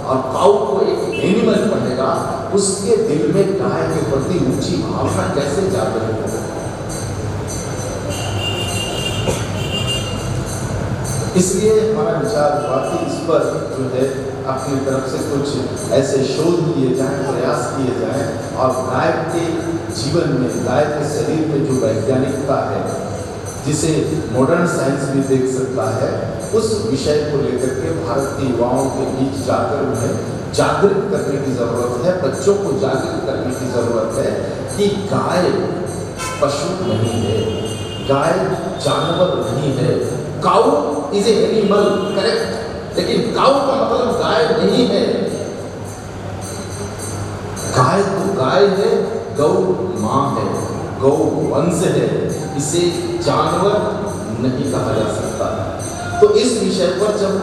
और काऊ को एक एनिमल पढ़ेगा, उसके दिल में गाय के प्रति ऊंची भावना कैसे जागृत होगी। इसलिए हमारा विचार हुआ कि इस पर जो है अपनी तरफ से कुछ ऐसे शोध किए जाएं, प्रयास किए जाएं, और गाय के जीवन में, गाय के शरीर में जो वैज्ञानिकता है, जिसे मॉडर्न साइंस भी देख सकता है, उस विषय को लेकर के भारत के युवाओं के बीच जाकर उन्हें जागृत करने की जरूरत है। बच्चों को जागृत करने की जरूरत है कि गाय पशु नहीं है, गाय जानवर नहीं है। काऊ इज ए एनिमल, करेक्ट, लेकिन काऊ का मतलब गाय नहीं है। गाय तो गाय है, गौ माँ है, गौ वंश है, इसे जानवर नहीं कहा जा सकता। तो इस विषय पर जब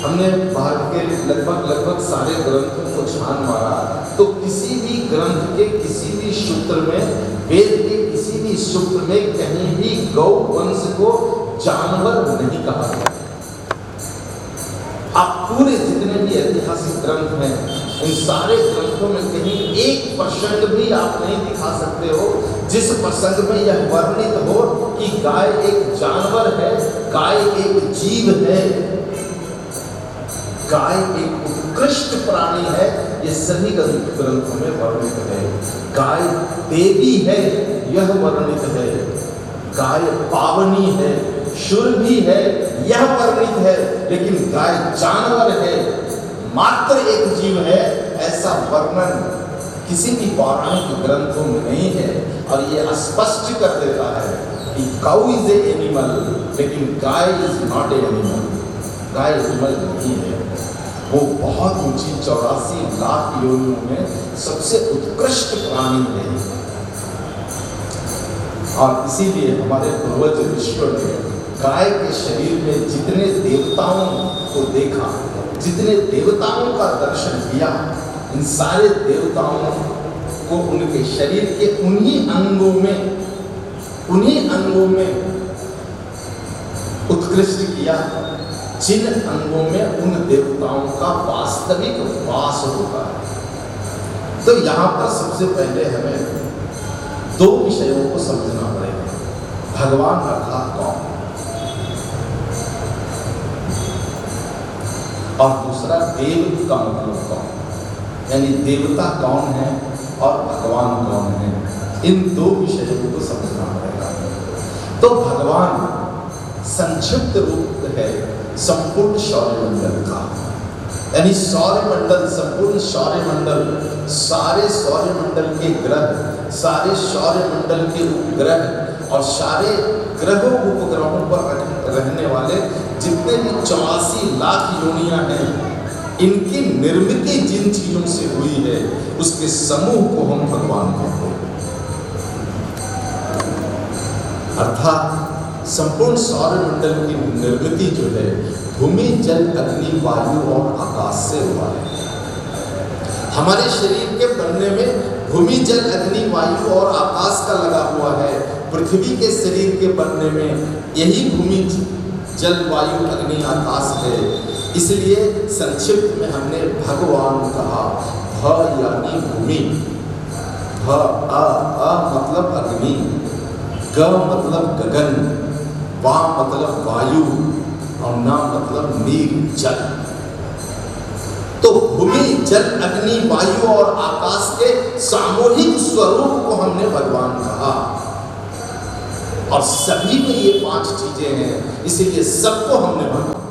हमने भारत के लगभग सारे ग्रंथों को छान मारा, तो किसी भी ग्रंथ के किसी भी सूत्र में, वेद के किसी भी सूत्र में कहीं भी गौ वंश को जानवर नहीं कहा गया। आप पूरे जितने भी ऐतिहासिक ग्रंथ हैं, इन सारे ग्रंथों में कहीं एक प्रसंग भी आप नहीं दिखा सकते हो जिस प्रसंग में यह वर्णित हो कि गाय एक जानवर है, गाय एक जीव है, गाय एक उत्कृष्ट प्राणी है। ये सभी ग्रंथों में वर्णित है। गाय देवी है, यह वर्णित है। गाय पावनी है, शुर भी है, यह वर्णित है। लेकिन गाय जानवर है, मात्र एक जीव है, ऐसा वर्णन किसी भी पौराणिक ग्रंथों में नहीं है। और ये स्पष्ट कर देता है कि काउ इज ए एनिमल, लेकिन guy is not a animal. Guy animal नहीं है, वो बहुत ऊंची 84 लाख योनियों में सबसे उत्कृष्ट प्राणी है। और इसीलिए हमारे पूर्वज ऋषियों ने गाय के शरीर में जितने देवताओं को देखा, जितने देवताओं का दर्शन किया, इन सारे देवताओं को उनके शरीर के उन्हीं अंगों में उत्कृष्ट किया जिन अंगों में उन देवताओं का वास्तविक वास होता है। तो यहाँ पर सबसे पहले हमें दो विषयों को समझना पड़ेगा। भगवान अर्थात कौन, और दूसरा देव का मतलब कौन, यानी देवता कौन है और भगवान कौन है। इन दो विषयों को समझना पड़ेगा। तो भगवान संक्षिप्त रूप है संपूर्ण सौरमंडल का, यानी सौरमंडल, संपूर्ण सौरमंडल, सारे सौरमंडल के ग्रह, सारे सौरमंडल के उपग्रह और सारे ग्रहों उपग्रहों पर रहने वाले जितने भी 84 लाख योनियां हैं, इनकी निर्मित जिन चीजों से हुई है उसके समूह को हम भगवान कहते हैं। अर्थात संपूर्ण सौरमंडल की निर्मित जो है भूमि, जल, अग्नि, वायु और आकाश से हुआ है। हमारे शरीर के बनने में भूमि, जल, अग्नि, वायु और आकाश का लगा हुआ है। पृथ्वी के शरीर के बनने में यही भूमि, जल, वायु, अग्नि, आकाश है। इसलिए संक्षिप्त में हमने भगवान कहा। भ यानी भूमि, भ अ मतलब अग्नि, ग मतलब गगन, वा मतलब वायु और ना मतलब नीर, जल। तो भूमि, जल, अग्नि, वायु और आकाश के सामूहिक स्वरूप को हमने भगवान कहा। और सभी में ये 5 चीजें हैं, इसीलिए सबको हमने भगवान